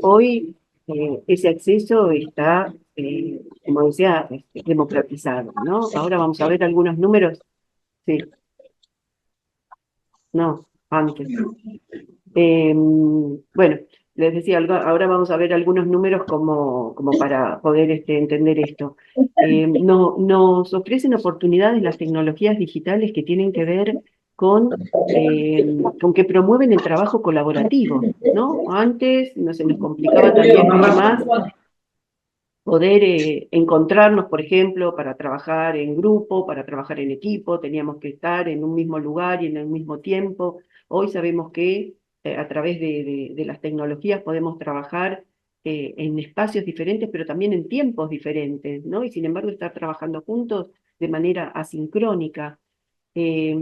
Hoy ese acceso está, como decía, democratizado, ¿no? Ahora vamos a ver algunos números. Sí, no, antes. Bueno, les decía, ahora vamos a ver algunos números como para poder entender esto. Nos ofrecen oportunidades las tecnologías digitales que tienen que ver con que promueven el trabajo colaborativo, ¿no? Antes no se nos complicaba también mucho más poder encontrarnos, por ejemplo, para trabajar en grupo, para trabajar en equipo, teníamos que estar en un mismo lugar y en el mismo tiempo. Hoy sabemos que a través de las tecnologías podemos trabajar en espacios diferentes, pero también en tiempos diferentes, ¿no? Y sin embargo estar trabajando juntos de manera asincrónica. Eh,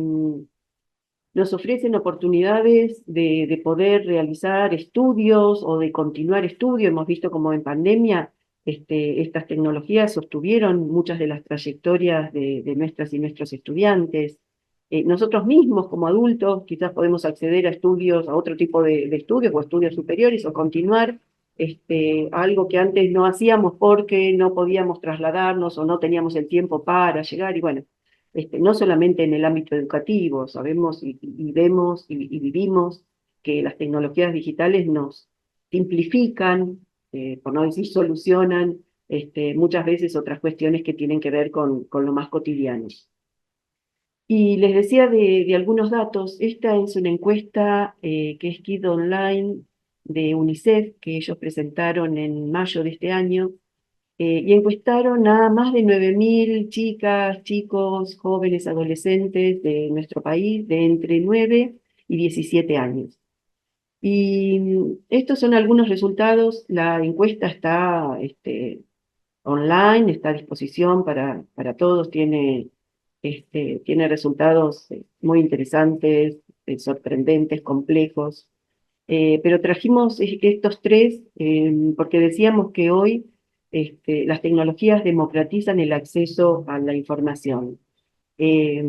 Nos ofrecen oportunidades de poder realizar estudios o de continuar estudios. Hemos visto como en pandemia estas tecnologías sostuvieron muchas de las trayectorias de nuestras y nuestros estudiantes. Nosotros mismos como adultos quizás podemos acceder a estudios, a otro tipo de estudios o estudios superiores o continuar algo que antes no hacíamos porque no podíamos trasladarnos o no teníamos el tiempo para llegar y bueno. No solamente en el ámbito educativo, sabemos y vemos y vivimos que las tecnologías digitales nos simplifican, por no decir solucionan, muchas veces otras cuestiones que tienen que ver con lo más cotidiano. Y les decía de algunos datos, esta es una encuesta que es Kid Online de UNICEF, que ellos presentaron en mayo de este año, y encuestaron a más de 9.000 chicas, chicos, jóvenes, adolescentes de nuestro país de entre 9 y 17 años. Y estos son algunos resultados. La encuesta está online, está a disposición para todos, tiene resultados muy interesantes, sorprendentes, complejos. Pero trajimos estos tres porque decíamos que hoy las tecnologías democratizan el acceso a la información. Eh,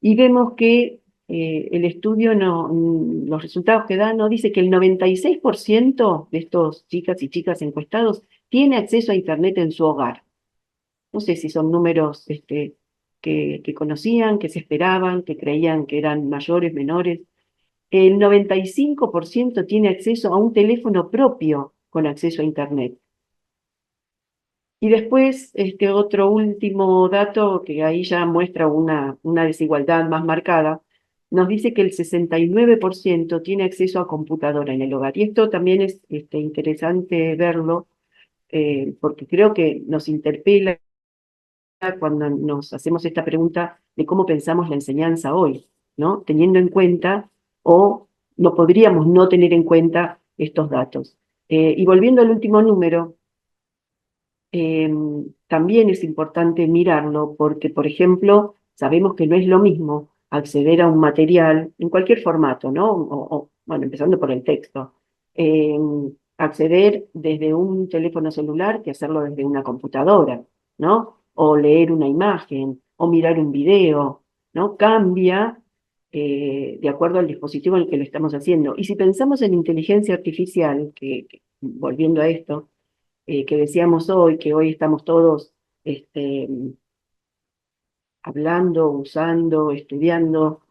y vemos que el estudio, los resultados que da, nos dice que el 96% de estos chicas y chicas encuestados tiene acceso a Internet en su hogar. No sé si son números que conocían, que se esperaban, que creían que eran mayores, menores. El 95% tiene acceso a un teléfono propio con acceso a Internet. Y después, otro último dato que ahí ya muestra una desigualdad más marcada, nos dice que el 69% tiene acceso a computadora en el hogar. Y esto también es interesante verlo, porque creo que nos interpela cuando nos hacemos esta pregunta de cómo pensamos la enseñanza hoy, ¿no? Teniendo en cuenta, o no podríamos no tener en cuenta estos datos. Y volviendo al último número, también es importante mirarlo porque, por ejemplo, sabemos que no es lo mismo acceder a un material en cualquier formato, ¿no? Bueno, empezando por el texto. Acceder desde un teléfono celular que hacerlo desde una computadora, ¿no? O leer una imagen, o mirar un video, ¿no? Cambia de acuerdo al dispositivo en el que lo estamos haciendo. Y si pensamos en inteligencia artificial, volviendo a esto, que decíamos hoy, que hoy estamos todos hablando, usando, estudiando,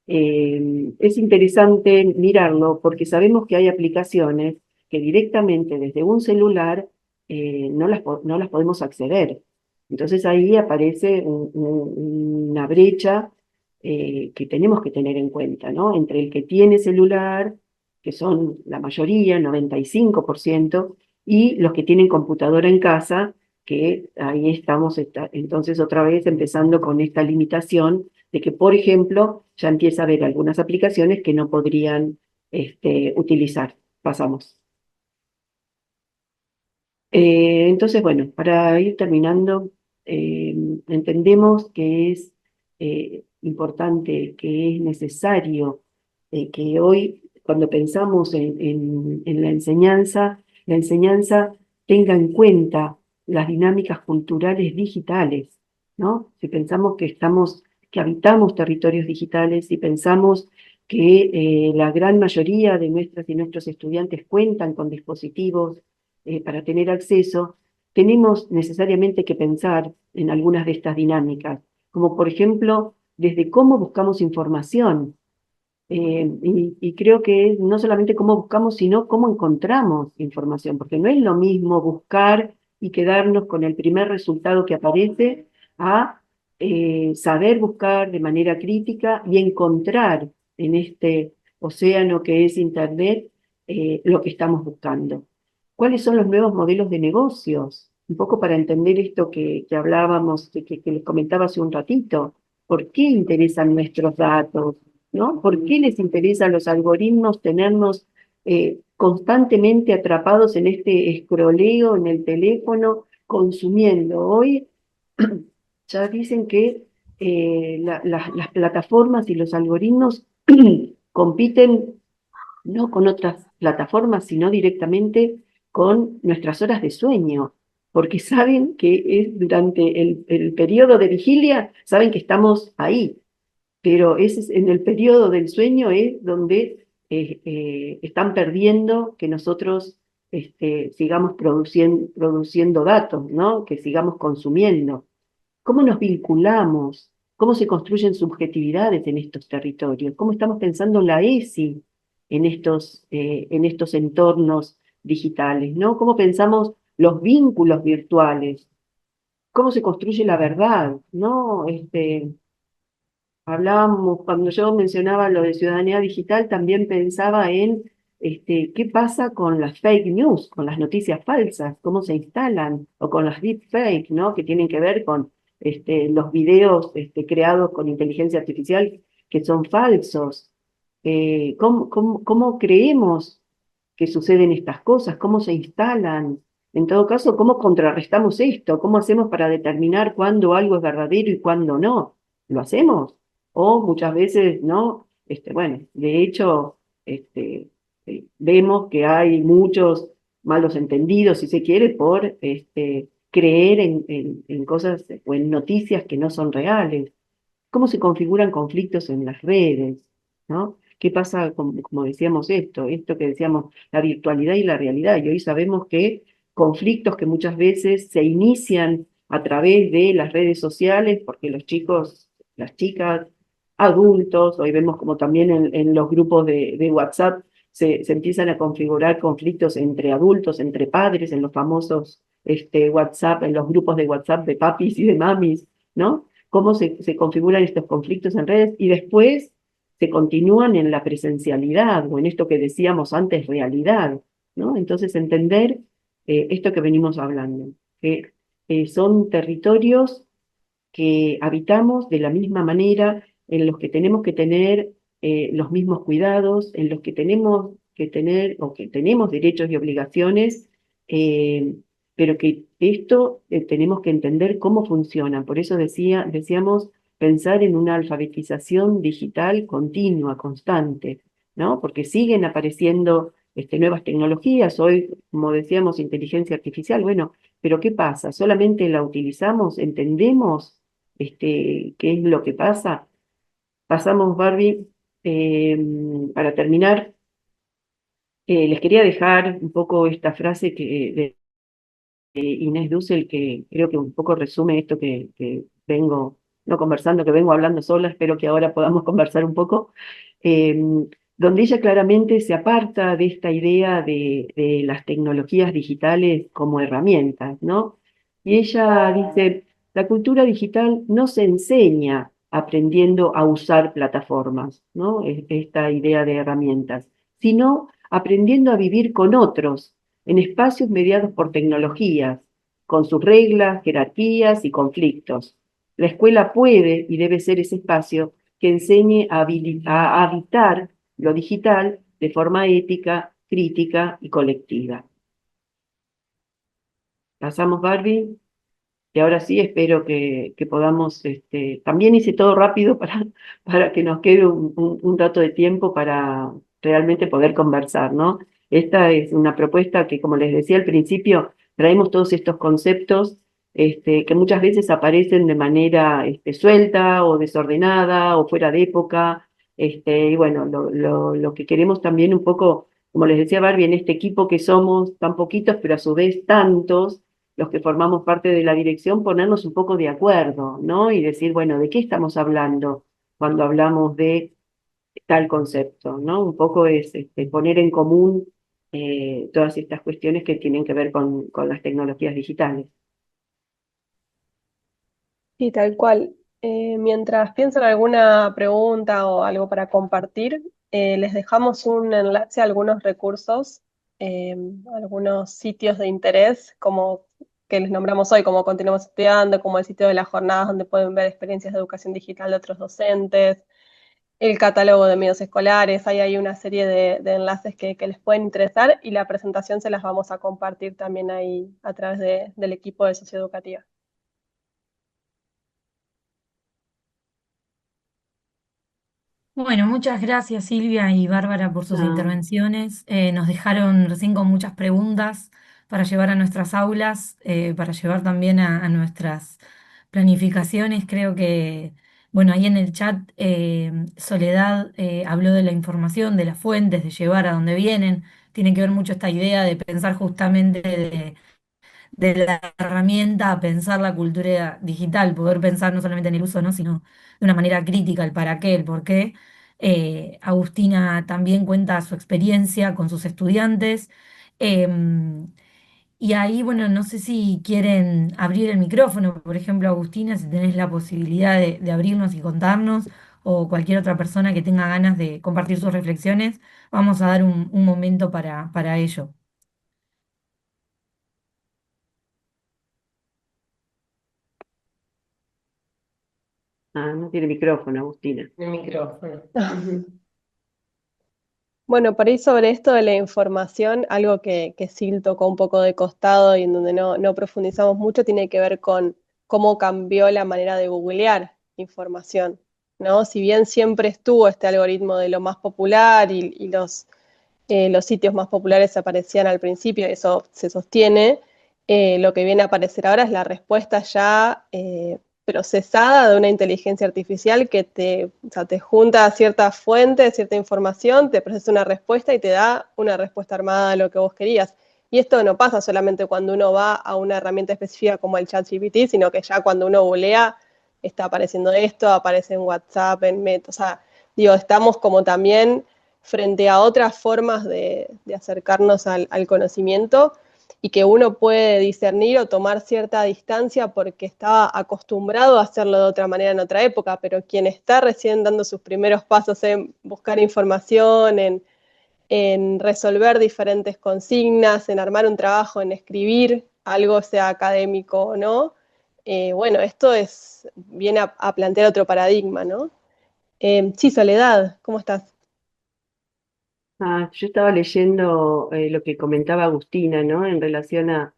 es interesante mirarlo porque sabemos que hay aplicaciones que directamente desde un celular no las podemos acceder. Entonces ahí aparece una brecha que tenemos que tener en cuenta, ¿no? Entre el que tiene celular, que son la mayoría, 95%, y los que tienen computadora en casa, que ahí estamos entonces otra vez empezando con esta limitación de que, por ejemplo, ya empieza a haber algunas aplicaciones que no podrían utilizar. Pasamos. Entonces, bueno, para ir terminando, entendemos que es importante, que es necesario que hoy, cuando pensamos en la enseñanza tenga en cuenta las dinámicas culturales digitales, ¿no? Si pensamos que habitamos territorios digitales, si pensamos que la gran mayoría de nuestras y nuestros estudiantes cuentan con dispositivos para tener acceso, tenemos necesariamente que pensar en algunas de estas dinámicas, como por ejemplo, desde cómo buscamos información. Y creo que no solamente cómo buscamos, sino cómo encontramos información, porque no es lo mismo buscar y quedarnos con el primer resultado que aparece a saber buscar de manera crítica y encontrar en este océano que es Internet lo que estamos buscando. ¿Cuáles son los nuevos modelos de negocios? Un poco para entender esto que hablábamos, que les comentaba hace un ratito. ¿Por qué interesan nuestros datos? ¿No? ¿Por qué les interesan los algoritmos tenernos constantemente atrapados en este escroleo en el teléfono, consumiendo? Hoy ya dicen que las plataformas y los algoritmos compiten no con otras plataformas, sino directamente con nuestras horas de sueño, porque saben que es durante el periodo de vigilia, saben que estamos ahí, pero en el periodo del sueño es donde están perdiendo que nosotros sigamos produciendo datos, ¿no? Que sigamos consumiendo. ¿Cómo nos vinculamos? ¿Cómo se construyen subjetividades en estos territorios? ¿Cómo estamos pensando la ESI en estos entornos digitales? ¿No? ¿Cómo pensamos los vínculos virtuales? ¿Cómo se construye la verdad? ¿No? Hablábamos, cuando yo mencionaba lo de ciudadanía digital, también pensaba en qué pasa con las fake news, con las noticias falsas, cómo se instalan, o con las deepfake, ¿no? Que tienen que ver con los videos creados con inteligencia artificial que son falsos. ¿Cómo creemos que suceden estas cosas? ¿Cómo se instalan? En todo caso, ¿cómo contrarrestamos esto? ¿Cómo hacemos para determinar cuándo algo es verdadero y cuándo no? ¿Lo hacemos? O muchas veces no. Bueno, de hecho, vemos que hay muchos malos entendidos, si se quiere, por creer en cosas o en noticias que no son reales. ¿Cómo se configuran conflictos en las redes? ¿No? ¿Qué pasa, como decíamos esto que decíamos, la virtualidad y la realidad? Y hoy sabemos que conflictos que muchas veces se inician a través de las redes sociales, porque los chicos, las chicas, adultos, hoy vemos como también en los grupos de WhatsApp se empiezan a configurar conflictos entre adultos, entre padres, en los famosos WhatsApp, en los grupos de WhatsApp de papis y de mamis, ¿no? Cómo se configuran estos conflictos en redes y después se continúan en la presencialidad o en esto que decíamos antes, realidad, ¿no? Entonces entender esto que venimos hablando, que son territorios que habitamos de la misma manera, en los que tenemos que tener los mismos cuidados, en los que tenemos que tener o que tenemos derechos y obligaciones, eh, pero que esto tenemos que entender cómo funciona. Por eso decíamos pensar en una alfabetización digital continua, constante, ¿no? Porque siguen apareciendo nuevas tecnologías, hoy, como decíamos, inteligencia artificial, bueno, pero ¿qué pasa? ¿Solamente la utilizamos? ¿Entendemos qué es lo que pasa? Pasamos, Barbie, para terminar, les quería dejar un poco esta frase de Inés Dussel, que creo que un poco resume esto que vengo, no conversando, que vengo hablando sola, espero que ahora podamos conversar un poco, eh, donde ella claramente se aparta de esta idea de las tecnologías digitales como herramientas, ¿no? Y ella dice, la cultura digital no se enseña aprendiendo a usar plataformas, ¿no? Esta idea de herramientas, sino aprendiendo a vivir con otros en espacios mediados por tecnologías, con sus reglas, jerarquías y conflictos. La escuela puede y debe ser ese espacio que enseñe a habitar lo digital de forma ética, crítica y colectiva. Pasamos, Barbie, y ahora sí espero que podamos, también hice todo rápido para que nos quede un rato de tiempo para realmente poder conversar, ¿no? Esta es una propuesta que, como les decía al principio, traemos todos estos conceptos que muchas veces aparecen de manera suelta o desordenada o fuera de época, y bueno, lo que queremos también un poco, como les decía Barbie, en este equipo que somos tan poquitos, pero a su vez tantos, los que formamos parte de la dirección, ponernos un poco de acuerdo, ¿no? Y decir, bueno, ¿de qué estamos hablando cuando hablamos de tal concepto, ¿no? Un poco es poner en común todas estas cuestiones que tienen que ver con las tecnologías digitales. Y tal cual. Mientras piensan alguna pregunta o algo para compartir, les dejamos un enlace a algunos recursos, algunos sitios de interés, como que les nombramos hoy, como Continuamos Estudiando, como el sitio de las jornadas donde pueden ver experiencias de educación digital de otros docentes, el catálogo de medios escolares, ahí hay una serie de enlaces que les pueden interesar y la presentación se las vamos a compartir también ahí a través del equipo de Socioeducativa. Bueno, muchas gracias Silvia y Bárbara por sus Ah, intervenciones. Nos dejaron recién con muchas preguntas para llevar a nuestras aulas, para llevar también a nuestras planificaciones. Creo que, bueno, ahí en el chat Soledad habló de la información, de las fuentes, de llevar a dónde vienen. Tiene que ver mucho esta idea de pensar justamente de la herramienta a pensar la cultura digital, poder pensar no solamente en el uso, ¿no? Sino de una manera crítica el para qué, el por qué. Agustina también cuenta su experiencia con sus estudiantes. em, y ahí, bueno, no sé si quieren abrir el micrófono, por ejemplo, Agustina, si tenés la posibilidad de abrirnos y contarnos, o cualquier otra persona que tenga ganas de compartir sus reflexiones, vamos a dar un momento para ello. no tiene micrófono, Agustina. El micrófono. Bueno, por ahí sobre esto de la información, algo que Sil tocó un poco de costado y en donde no profundizamos mucho, tiene que ver con cómo cambió la manera de googlear información, ¿no? Si bien siempre estuvo este algoritmo de lo más popular y los sitios más populares aparecían al principio, eso se sostiene. Lo que viene a aparecer ahora es la respuesta ya procesada de una inteligencia artificial que o sea, te junta ciertas fuentes, cierta información, te procesa una respuesta y te da una respuesta armada a lo que vos querías. Y esto no pasa solamente cuando uno va a una herramienta específica como el ChatGPT, sino que ya cuando uno googlea está apareciendo esto, aparece en WhatsApp, en Meta, o sea, digo, estamos como también frente a otras formas de acercarnos al conocimiento y que uno puede discernir o tomar cierta distancia porque estaba acostumbrado a hacerlo de otra manera en otra época, pero quien está recién dando sus primeros pasos en buscar información, en resolver diferentes consignas, en armar un trabajo, en escribir algo, sea académico o no, bueno, esto viene a plantear otro paradigma, ¿no? Sí, Soledad, ¿cómo estás? Yo estaba leyendo lo que comentaba Agustina, ¿no? En relación a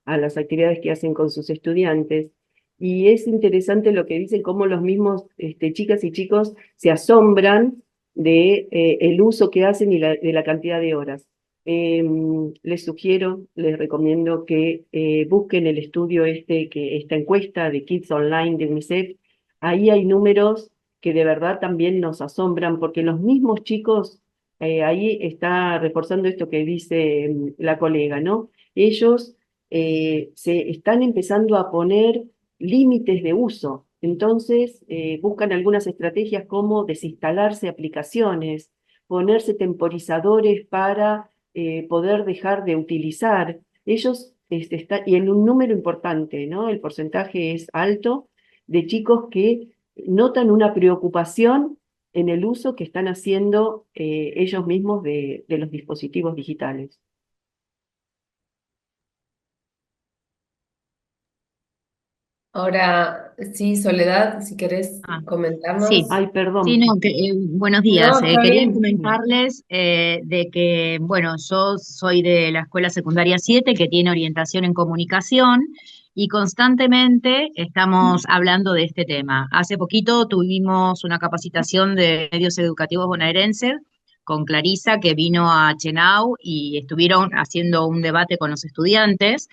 las actividades que hacen con sus estudiantes. Y es interesante lo que dicen, cómo los mismos chicas y chicos se asombran de el uso que hacen y de la cantidad de horas. Les sugiero, les recomiendo que busquen el estudio esta encuesta de Kids Online de UNICEF. Ahí hay números que de verdad también nos asombran, porque los mismos chicos ahí está reforzando esto que dice la colega, ¿no? Ellos se están empezando a poner límites de uso, entonces buscan algunas estrategias como desinstalarse aplicaciones, ponerse temporizadores para poder dejar de utilizar. Ellos y en un número importante, ¿no? El porcentaje es alto de chicos que notan una preocupación en el uso que están haciendo ellos mismos de los dispositivos digitales. Ahora, sí, Soledad, si querés Ah, sí, comentarnos. Ay, sí, perdón. no, buenos días. No, está Quería bien. comentarles de que, bueno, yo soy de la Escuela Secundaria 7 que tiene orientación en comunicación y constantemente estamos hablando de este tema. Hace poquito tuvimos una capacitación de medios educativos bonaerenses con Clarisa que vino a Chenau y estuvieron haciendo un debate con los estudiantes.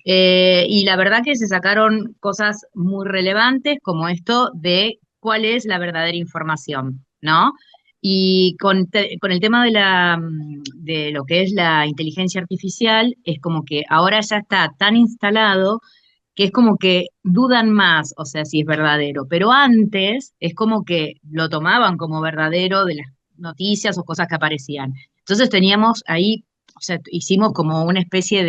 Y la verdad que se sacaron cosas muy relevantes como esto de cuál es la verdadera información, ¿no? Y con el tema de lo que es la inteligencia artificial, es como que ahora ya está tan instalado que es como que dudan más, o sea, si es verdadero, pero antes es como que lo tomaban como verdadero de las noticias o cosas que aparecían. Entonces teníamos ahí, o sea, hicimos como una especie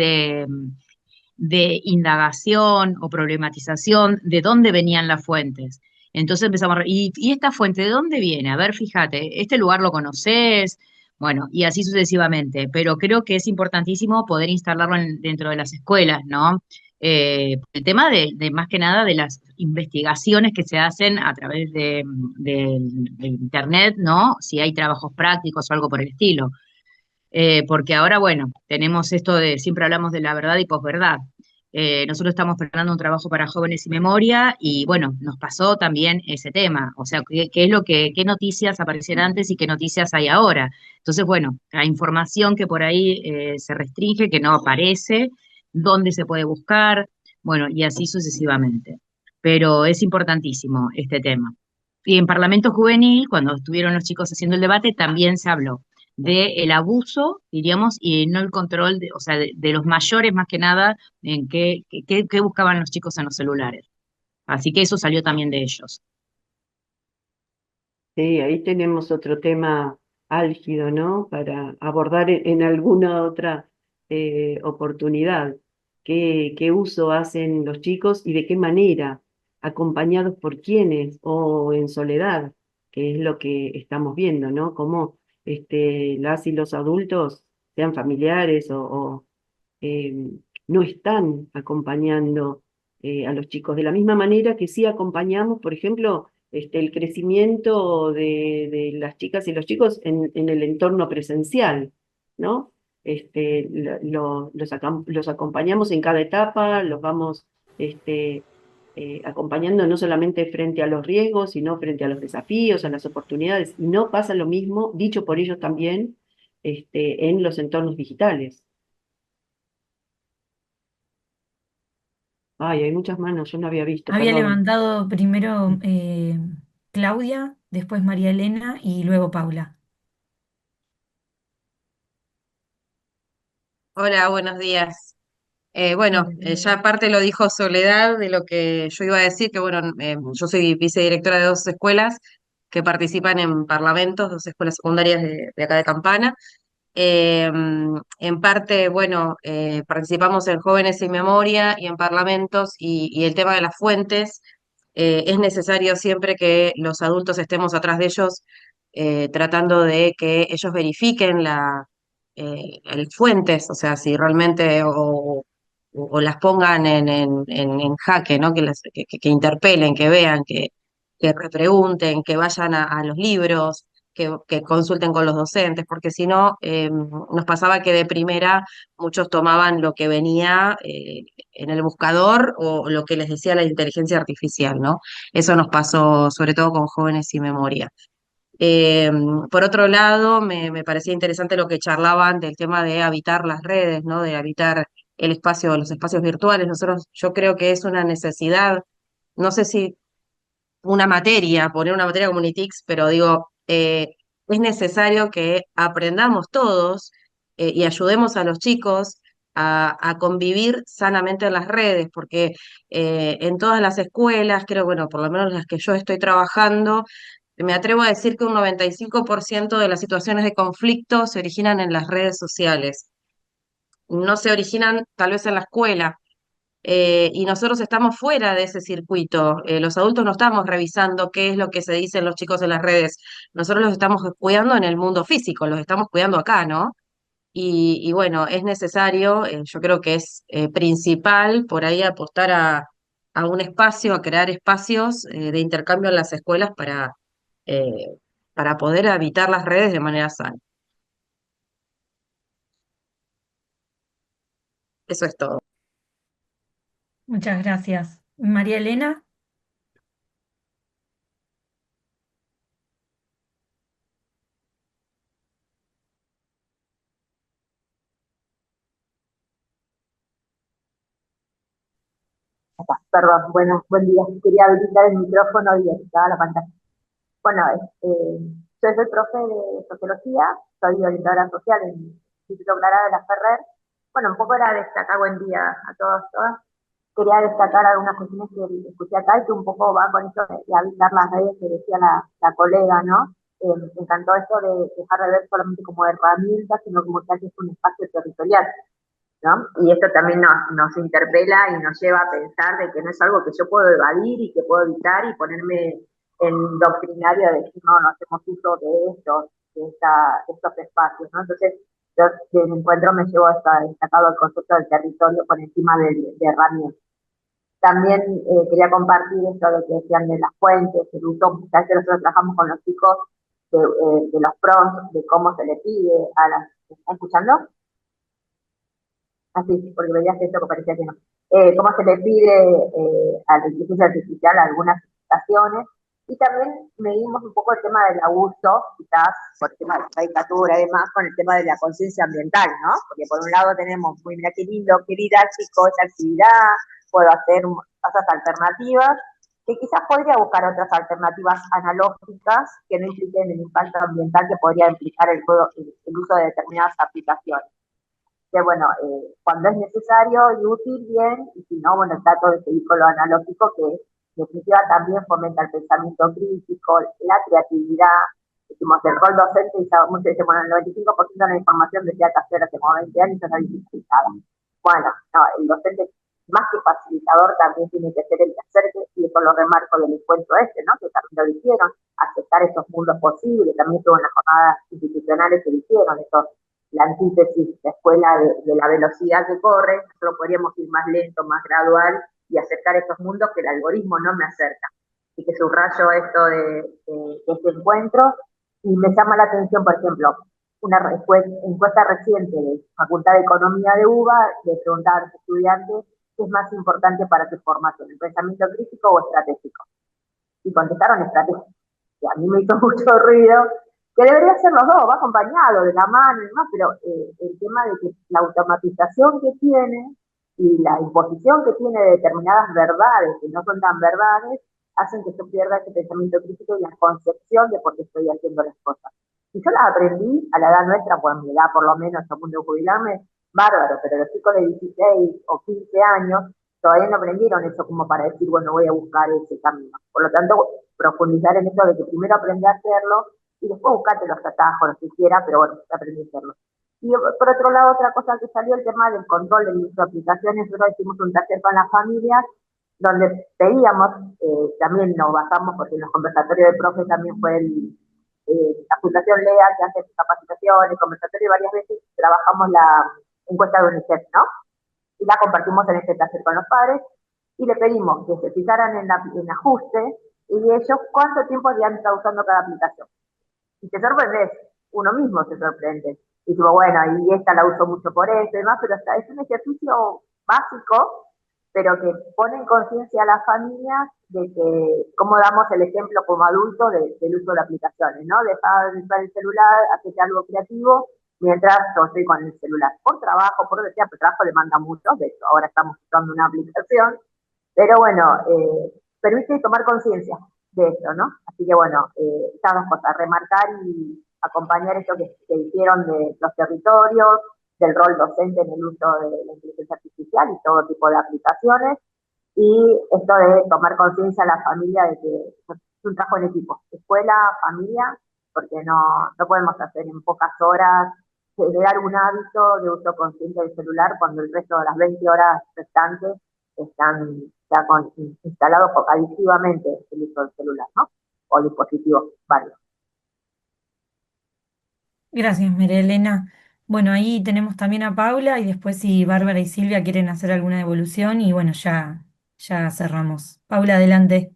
de indagación o problematización de dónde venían las fuentes. Entonces empezamos, ¿y esta fuente de dónde viene? A ver, fíjate, ¿este lugar lo conoces? Bueno, y así sucesivamente, pero creo que es importantísimo poder instalarlo dentro de las escuelas, ¿no? El tema de más que nada de las investigaciones que se hacen a través de Internet, ¿no? Si hay trabajos prácticos o algo por el estilo. Porque ahora, bueno, tenemos esto de, siempre hablamos de la verdad y posverdad. Nosotros estamos preparando un trabajo para jóvenes y memoria y bueno, nos pasó también ese tema, o sea, qué es lo qué noticias aparecieron antes y qué noticias hay ahora. Entonces, bueno, la información que por ahí se restringe, que no aparece, dónde se puede buscar, bueno, y así sucesivamente. Pero es importantísimo este tema. Y en Parlamento Juvenil, cuando estuvieron los chicos haciendo el debate, también se habló del abuso, diríamos, y no el control, o sea, de los mayores más que nada, en qué buscaban los chicos en los celulares. Así que eso salió también de ellos. Sí, ahí tenemos otro tema álgido, ¿no? Para abordar en alguna otra oportunidad. ¿Qué uso hacen los chicos y de qué manera? ¿Acompañados por quiénes o en soledad? Que es lo que estamos viendo, ¿no? Cómo las y los adultos, sean familiares o eh, no están acompañando a los chicos, de la misma manera que sí acompañamos, por ejemplo, el crecimiento de las chicas y los chicos en el entorno presencial, ¿no? Los acompañamos en cada etapa, los vamos acompañando no solamente frente a los riesgos, sino frente a los desafíos, a las oportunidades, y no pasa lo mismo, dicho por ellos también, en los entornos digitales. Ay, hay muchas manos, yo no había visto, Había perdón. levantado primero Claudia, después María Elena y luego Paula. Hola, buenos días. Hola. Ya aparte lo dijo Soledad de lo que yo iba a decir, que bueno, yo soy vicedirectora de dos escuelas que participan en parlamentos, dos escuelas secundarias de acá de Campana. En parte, bueno, participamos en Jóvenes sin Memoria y en parlamentos y el tema de las fuentes, es necesario siempre que los adultos estemos atrás de ellos, tratando de que ellos verifiquen el fuentes, o sea, si realmente o las pongan en jaque, ¿no? Que interpelen, que vean, que pregunten, que vayan a los libros, que consulten con los docentes, porque si no, nos pasaba que de primera muchos tomaban lo que venía en el buscador o lo que les decía la inteligencia artificial, ¿no? Eso nos pasó sobre todo con Jóvenes y Memoria. Eh, por otro lado, me parecía interesante lo que charlaban del tema de habitar las redes, ¿no? De habitar el espacio, los espacios virtuales. Yo creo que es una necesidad, no sé si una materia, poner una materia como Unitix, pero digo, es necesario que aprendamos todos y ayudemos a los chicos a convivir sanamente en las redes, porque en todas las escuelas, creo, bueno, por lo menos las que yo estoy trabajando, me atrevo a decir que un 95% de las situaciones de conflicto se originan en las redes sociales. No se originan tal vez en la escuela, y nosotros estamos fuera de ese circuito. Los adultos no estamos revisando qué es lo que se dicen los chicos en las redes. Nosotros los estamos cuidando en el mundo físico, los estamos cuidando acá, ¿no? Y bueno, es necesario, yo creo que es principal por ahí apostar a un espacio, a crear espacios de intercambio en las escuelas eh, para poder habitar las redes de manera sana. Eso es todo. Muchas gracias. María Elena. Perdón, bueno, buen día. Quería habilitar el micrófono y estaba la pantalla. Bueno, yo soy profe de sociología, soy orientadora social en el Instituto Clara de la Ferrer. Bueno, un poco era destacar, buen día a todos, todas. Quería destacar algunas cuestiones que escuché acá y que un poco va con eso de habitar las redes que decía la colega, ¿no? Me encantó eso de dejar de ver solamente como herramientas, sino como que es un espacio territorial. ¿no? Y esto también nos interpela y nos lleva a pensar de que no es algo que yo puedo evadir y que puedo evitar y ponerme en doctrinario de decir, no, no hacemos uso de estos espacios, ¿no? Entonces, yo del encuentro me llevo hasta destacado el concepto del territorio por encima de herramientas. También quería compartir esto de que decían de las fuentes, el uso, ya que nosotros trabajamos con los chicos de los prompts, de cómo se le pide a las... ¿Está escuchando? Así, porque veías que esto que parecía que no. Cómo se le pide a la inteligencia artificial algunas explicaciones. Y también medimos un poco el tema del abuso, quizás por el tema de la caricatura y demás, con el tema de la conciencia ambiental, ¿no? Porque por un lado tenemos, muy mira qué lindo, qué didáctico esta actividad, puedo hacer cosas alternativas, que quizás podría buscar otras alternativas analógicas que no impliquen el impacto ambiental que podría implicar el uso de determinadas aplicaciones. Que bueno, cuando es necesario y útil, bien, y si no, bueno, trato de seguir con lo analógico, que en definitiva también fomenta el pensamiento crítico, la creatividad, decimos, el rol docente, y muchos dicen, bueno, el 95% de la información decía que hacer hace como 20 años era dificultada. Bueno, no, el docente, más que facilitador, también tiene que ser el que acerque, y eso lo remarco del encuentro ¿no? Que también lo hicieron, aceptar estos mundos posibles, también tuvo unas jornadas institucionales que lo hicieron, estos la antítesis, la escuela de la velocidad que corre, nosotros podríamos ir más lento, más gradual y acercar estos mundos que el algoritmo no me acerca. Y que subrayo esto de este encuentro y me llama la atención, por ejemplo, una encuesta reciente de Facultad de Economía de UBA, de preguntar a los estudiantes qué es más importante para su formación, el pensamiento crítico o estratégico. Y contestaron estratégico. Y a mí me hizo mucho ruido, que debería ser los dos, va acompañado, de la mano y demás, pero el tema de que la automatización que tiene y la imposición que tiene de determinadas verdades, que no son tan verdades, hacen que yo pierda ese pensamiento crítico y la concepción de por qué estoy haciendo las cosas. Y yo las aprendí a la edad nuestra, pues a mi edad por lo menos, a punto de jubilarme, bárbaro, pero los chicos de 16 o 15 años todavía no aprendieron eso como para decir, bueno, voy a buscar ese camino. Por lo tanto, profundizar en eso de que primero aprendí a hacerlo y después buscarte los atajos, lo que quiera, pero bueno, aprendí a hacerlo. Y por otro lado, otra cosa que salió, el tema del control del uso de aplicaciones. Nosotros hicimos un taller con las familias, donde pedíamos, también nos basamos, porque en los conversatorios de profe también fue la Fundación LEA, que hace capacitaciones, conversatorios, y varias veces trabajamos la encuesta de UNICEF, ¿no? Y la compartimos en este taller con los padres, y le pedimos que se fijaran en ajuste, y ellos cuánto tiempo habían estado usando cada aplicación. Y te sorprendes, uno mismo se sorprende. Y digo, bueno, y esta la uso mucho por esto y demás, pero es un ejercicio básico, pero que pone en conciencia a las familias de que cómo damos el ejemplo como adulto del uso de aplicaciones, ¿no? Dejar de usar el celular, hacer algo creativo, mientras yo estoy con el celular. Por trabajo, por decía, pero trabajo demanda mucho, de hecho, ahora estamos usando una aplicación, pero bueno, permite tomar conciencia de esto, ¿no? Así que bueno, estas dos cosas, remarcar y acompañar esto que hicieron de los territorios, del rol docente en el uso de la inteligencia artificial y todo tipo de aplicaciones, y esto de tomar conciencia a la familia de que es un trabajo en equipo, escuela, familia, porque no podemos hacer en pocas horas generar un hábito de uso consciente del celular cuando el resto de las 20 horas restantes están ya instalados adictivamente el uso del celular, ¿no? O dispositivos varios. Gracias, María Elena. Bueno, ahí tenemos también a Paula y después si Bárbara y Silvia quieren hacer alguna devolución y bueno, ya cerramos. Paula, adelante.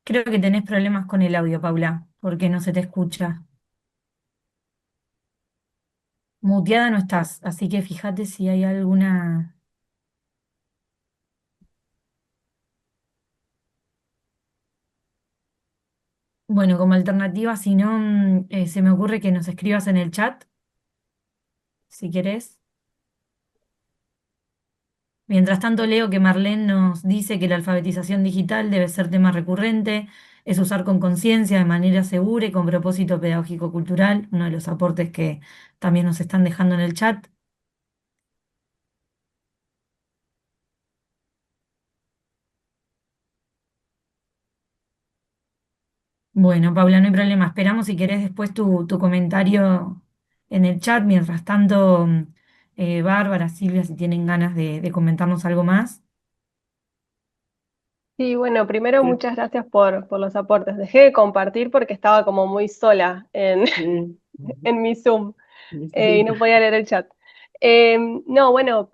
Creo que tenés problemas con el audio, Paula, porque no se te escucha. Muteada no estás, así que fíjate si hay alguna... Bueno, como alternativa, si no, se me ocurre que nos escribas en el chat, si querés. Mientras tanto, leo que Marlene nos dice que la alfabetización digital debe ser tema recurrente, es usar con conciencia, de manera segura y con propósito pedagógico-cultural, uno de los aportes que también nos están dejando en el chat. Bueno, Paula, no hay problema. Esperamos si querés después tu comentario en el chat. Mientras tanto, Bárbara, Silvia, si tienen ganas de comentarnos algo más. Sí, bueno, primero Sí. muchas gracias por los aportes. Dejé de compartir porque estaba como muy sola Mm. en mi Zoom. Y Sí. no podía leer el chat. No, bueno,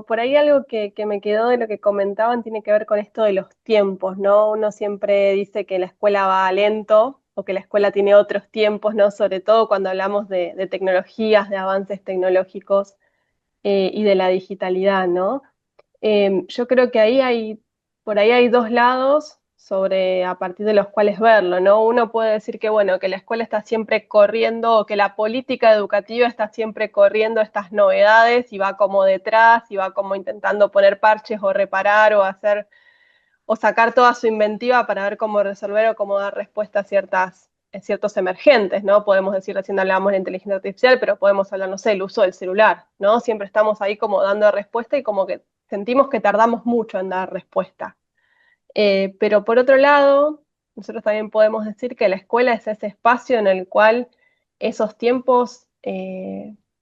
por ahí algo que me quedó de lo que comentaban tiene que ver con esto de los tiempos, ¿no? Uno siempre dice que la escuela va lento o que la escuela tiene otros tiempos, ¿no? Sobre todo cuando hablamos de tecnologías, de avances tecnológicos y de la digitalidad, ¿no? Yo creo que por ahí hay dos lados sobre a partir de los cuales verlo, ¿no? Uno puede decir que, bueno, que la escuela está siempre corriendo o que la política educativa está siempre corriendo estas novedades y va como detrás y va como intentando poner parches o reparar o hacer o sacar toda su inventiva para ver cómo resolver o cómo dar respuesta a ciertos emergentes, ¿no? Podemos decir, recién hablábamos de la inteligencia artificial, pero podemos hablar, no sé, el uso del celular, ¿no? Siempre estamos ahí como dando respuesta y como que sentimos que tardamos mucho en dar respuesta. Pero por otro lado, nosotros también podemos decir que la escuela es ese espacio en el cual esos tiempos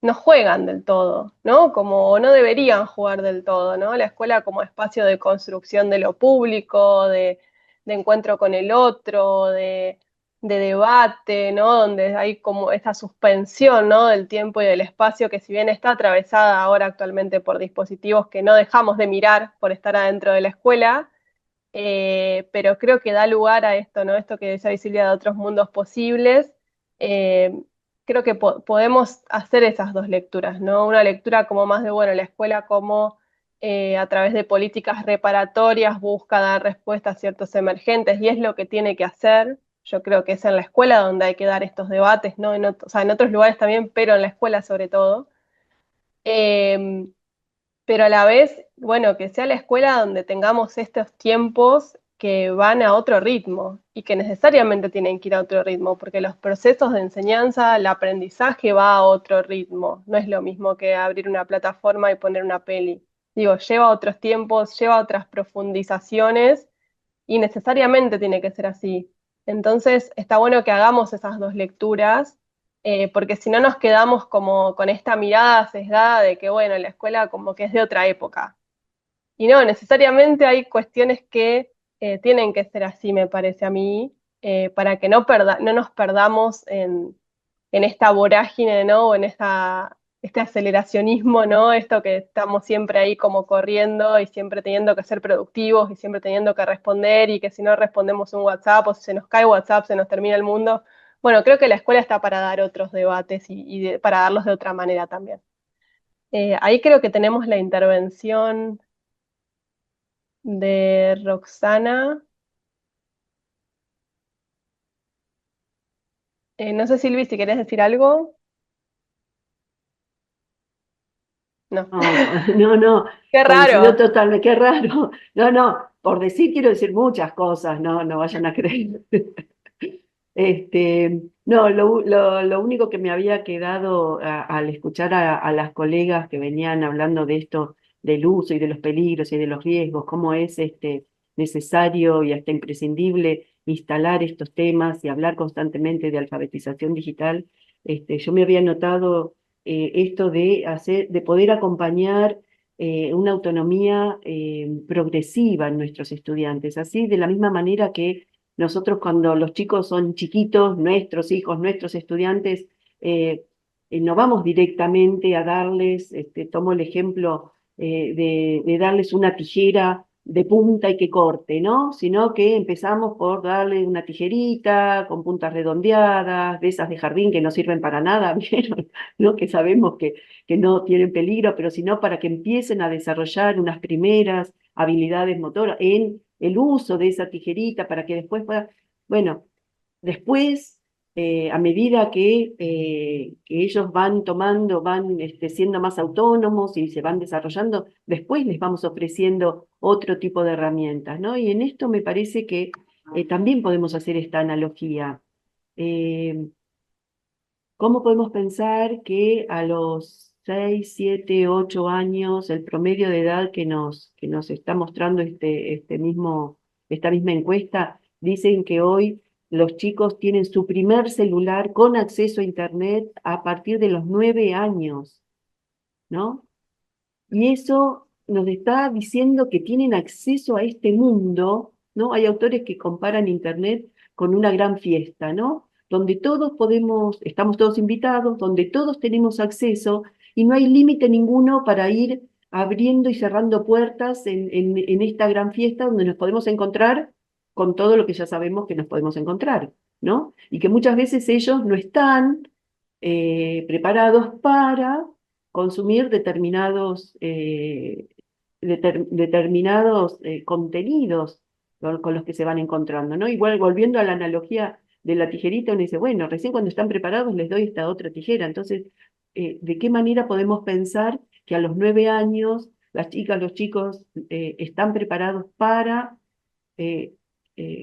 no juegan del todo, ¿no? Como no deberían jugar del todo, ¿no? La escuela como espacio de construcción de lo público, de encuentro con el otro, de debate, ¿no? Donde hay como esa suspensión, ¿no? Del tiempo y del espacio que si bien está atravesada ahora actualmente por dispositivos que no dejamos de mirar por estar adentro de la escuela, pero creo que da lugar a esto, ¿no? Esto que decía Silvia de otros mundos posibles. Eh, Creo que podemos hacer esas dos lecturas, ¿no? Una lectura como más de, bueno, la escuela como a través de políticas reparatorias busca dar respuesta a ciertos emergentes y es lo que tiene que hacer. Yo creo que es en la escuela donde hay que dar estos debates, ¿no? O sea, en otros lugares también, pero en la escuela sobre todo. Eh, pero a la vez, bueno, que sea la escuela donde tengamos estos tiempos que van a otro ritmo y que necesariamente tienen que ir a otro ritmo, porque los procesos de enseñanza, el aprendizaje va a otro ritmo. No es lo mismo que abrir una plataforma y poner una peli. Digo, lleva otros tiempos, lleva otras profundizaciones y necesariamente tiene que ser así. Entonces, está bueno que hagamos esas dos lecturas, porque si no nos quedamos como con esta mirada sesgada de que, bueno, la escuela como que es de otra época. Y no, necesariamente hay cuestiones que tienen que ser así, me parece a mí, para que no nos perdamos en esta vorágine, ¿no? O en este aceleracionismo, ¿no? Esto que estamos siempre ahí como corriendo y siempre teniendo que ser productivos y siempre teniendo que responder y que si no respondemos un WhatsApp o si se nos cae WhatsApp se nos termina el mundo. Bueno, creo que la escuela está para dar otros debates para darlos de otra manera también. Ahí creo que tenemos la intervención de Roxana. No sé, Silvi, si querés decir algo. No. No, no, no, Qué coincido raro. totalmente, qué raro. No, no, por decir quiero decir muchas cosas, no, no vayan a creer. No, lo único que me había quedado al escuchar a las colegas que venían hablando de esto, del uso y de los peligros y de los riesgos, cómo es necesario y hasta imprescindible instalar estos temas y hablar constantemente de alfabetización digital, yo me había notado esto de poder acompañar una autonomía progresiva en nuestros estudiantes, así de la misma manera que nosotros cuando los chicos son chiquitos, nuestros hijos, nuestros estudiantes, no vamos directamente a darles, tomo el ejemplo de darles una tijera de punta y que corte, ¿no? Sino que empezamos por darle una tijerita con puntas redondeadas, de esas de jardín que no sirven para nada, ¿vieron? ¿No? Que sabemos que no tienen peligro, pero sino para que empiecen a desarrollar unas primeras habilidades motoras en el uso de esa tijerita para que después pueda, bueno, después, a medida que ellos van tomando, van siendo más autónomos y se van desarrollando, después les vamos ofreciendo otro tipo de herramientas, ¿no? Y en esto me parece que también podemos hacer esta analogía. Eh, ¿Cómo podemos pensar que a los 6, 7, 8 años, el promedio de edad que nos está mostrando esta misma encuesta, dicen que hoy los chicos tienen su primer celular con acceso a Internet a partir de los 9 años, ¿no? Y eso nos está diciendo que tienen acceso a este mundo, ¿no? Hay autores que comparan Internet con una gran fiesta, ¿no? Donde todos podemos, estamos todos invitados, donde todos tenemos acceso y no hay límite ninguno para ir abriendo y cerrando puertas en esta gran fiesta donde nos podemos encontrar con todo lo que ya sabemos que nos podemos encontrar, ¿no? Y que muchas veces ellos no están preparados para consumir determinados contenidos con los que se van encontrando, ¿no? Igual volviendo a la analogía de la tijerita, uno dice, bueno, recién cuando están preparados les doy esta otra tijera. Entonces, ¿de qué manera podemos pensar que a los 9 años las chicas, los chicos están preparados para eh,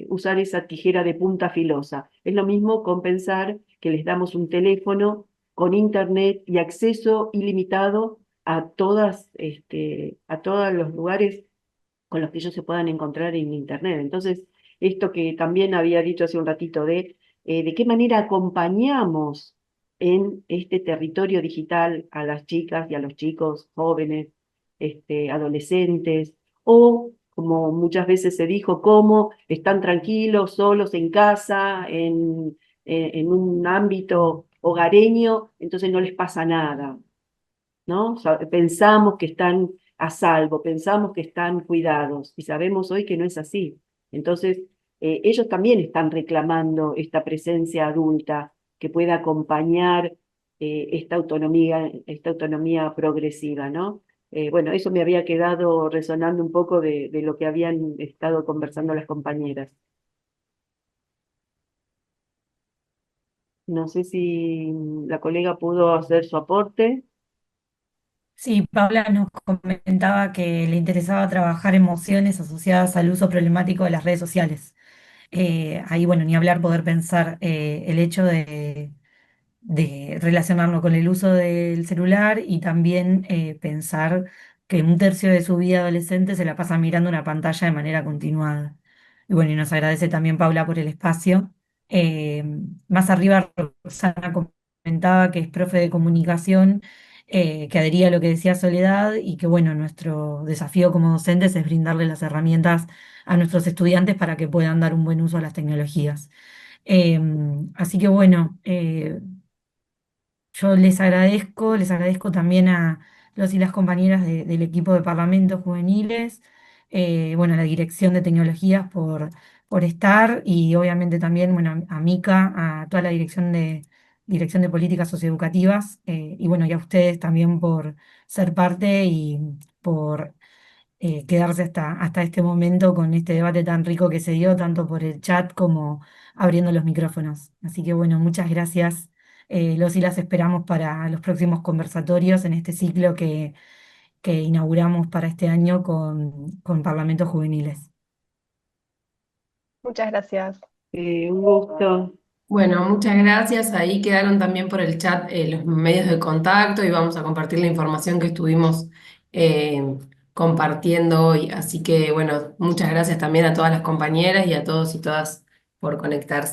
usar esa tijera de punta filosa? Es lo mismo con pensar que les damos un teléfono con internet y acceso ilimitado a a todos los lugares con los que ellos se puedan encontrar en internet. Entonces, esto que también había dicho hace un ratito de qué manera acompañamos en este territorio digital a las chicas y a los chicos jóvenes, adolescentes, o como muchas veces se dijo, cómo están tranquilos, solos en casa, en un ámbito hogareño, entonces no les pasa nada, ¿no? Pensamos que están a salvo, pensamos que están cuidados y sabemos hoy que no es así. Entonces, ellos también están reclamando esta presencia adulta que pueda acompañar esta autonomía progresiva, ¿no? Bueno, eso me había quedado resonando un poco de lo que habían estado conversando las compañeras. No sé si la colega pudo hacer su aporte. Sí, Paula nos comentaba que le interesaba trabajar emociones asociadas al uso problemático de las redes sociales. Ahí, bueno, ni hablar poder pensar el hecho de relacionarlo con el uso del celular y también pensar que un tercio de su vida adolescente se la pasa mirando una pantalla de manera continuada. Y bueno, y nos agradece también Paula por el espacio. Eh, Más arriba, Roxana comentaba que es profe de comunicación, que adhería a lo que decía Soledad y que bueno, nuestro desafío como docentes es brindarle las herramientas a nuestros estudiantes para que puedan dar un buen uso a las tecnologías. Así que bueno, yo les agradezco también a los y las compañeras del equipo de parlamentos juveniles, bueno, a la Dirección de Tecnologías por estar y obviamente también, bueno, a Mica, a toda la Dirección de Políticas Socioeducativas y bueno, y a ustedes también por ser parte y por quedarse hasta este momento con este debate tan rico que se dio, tanto por el chat como abriendo los micrófonos. Así que bueno, muchas gracias. Los y las esperamos para los próximos conversatorios en este ciclo que inauguramos para este año con parlamentos juveniles. Muchas gracias. Un gusto. Bueno, muchas gracias. Ahí quedaron también por el chat los medios de contacto y vamos a compartir la información que estuvimos eh, compartiendo hoy. Así que, bueno, muchas gracias también a todas las compañeras y a todos y todas por conectarse.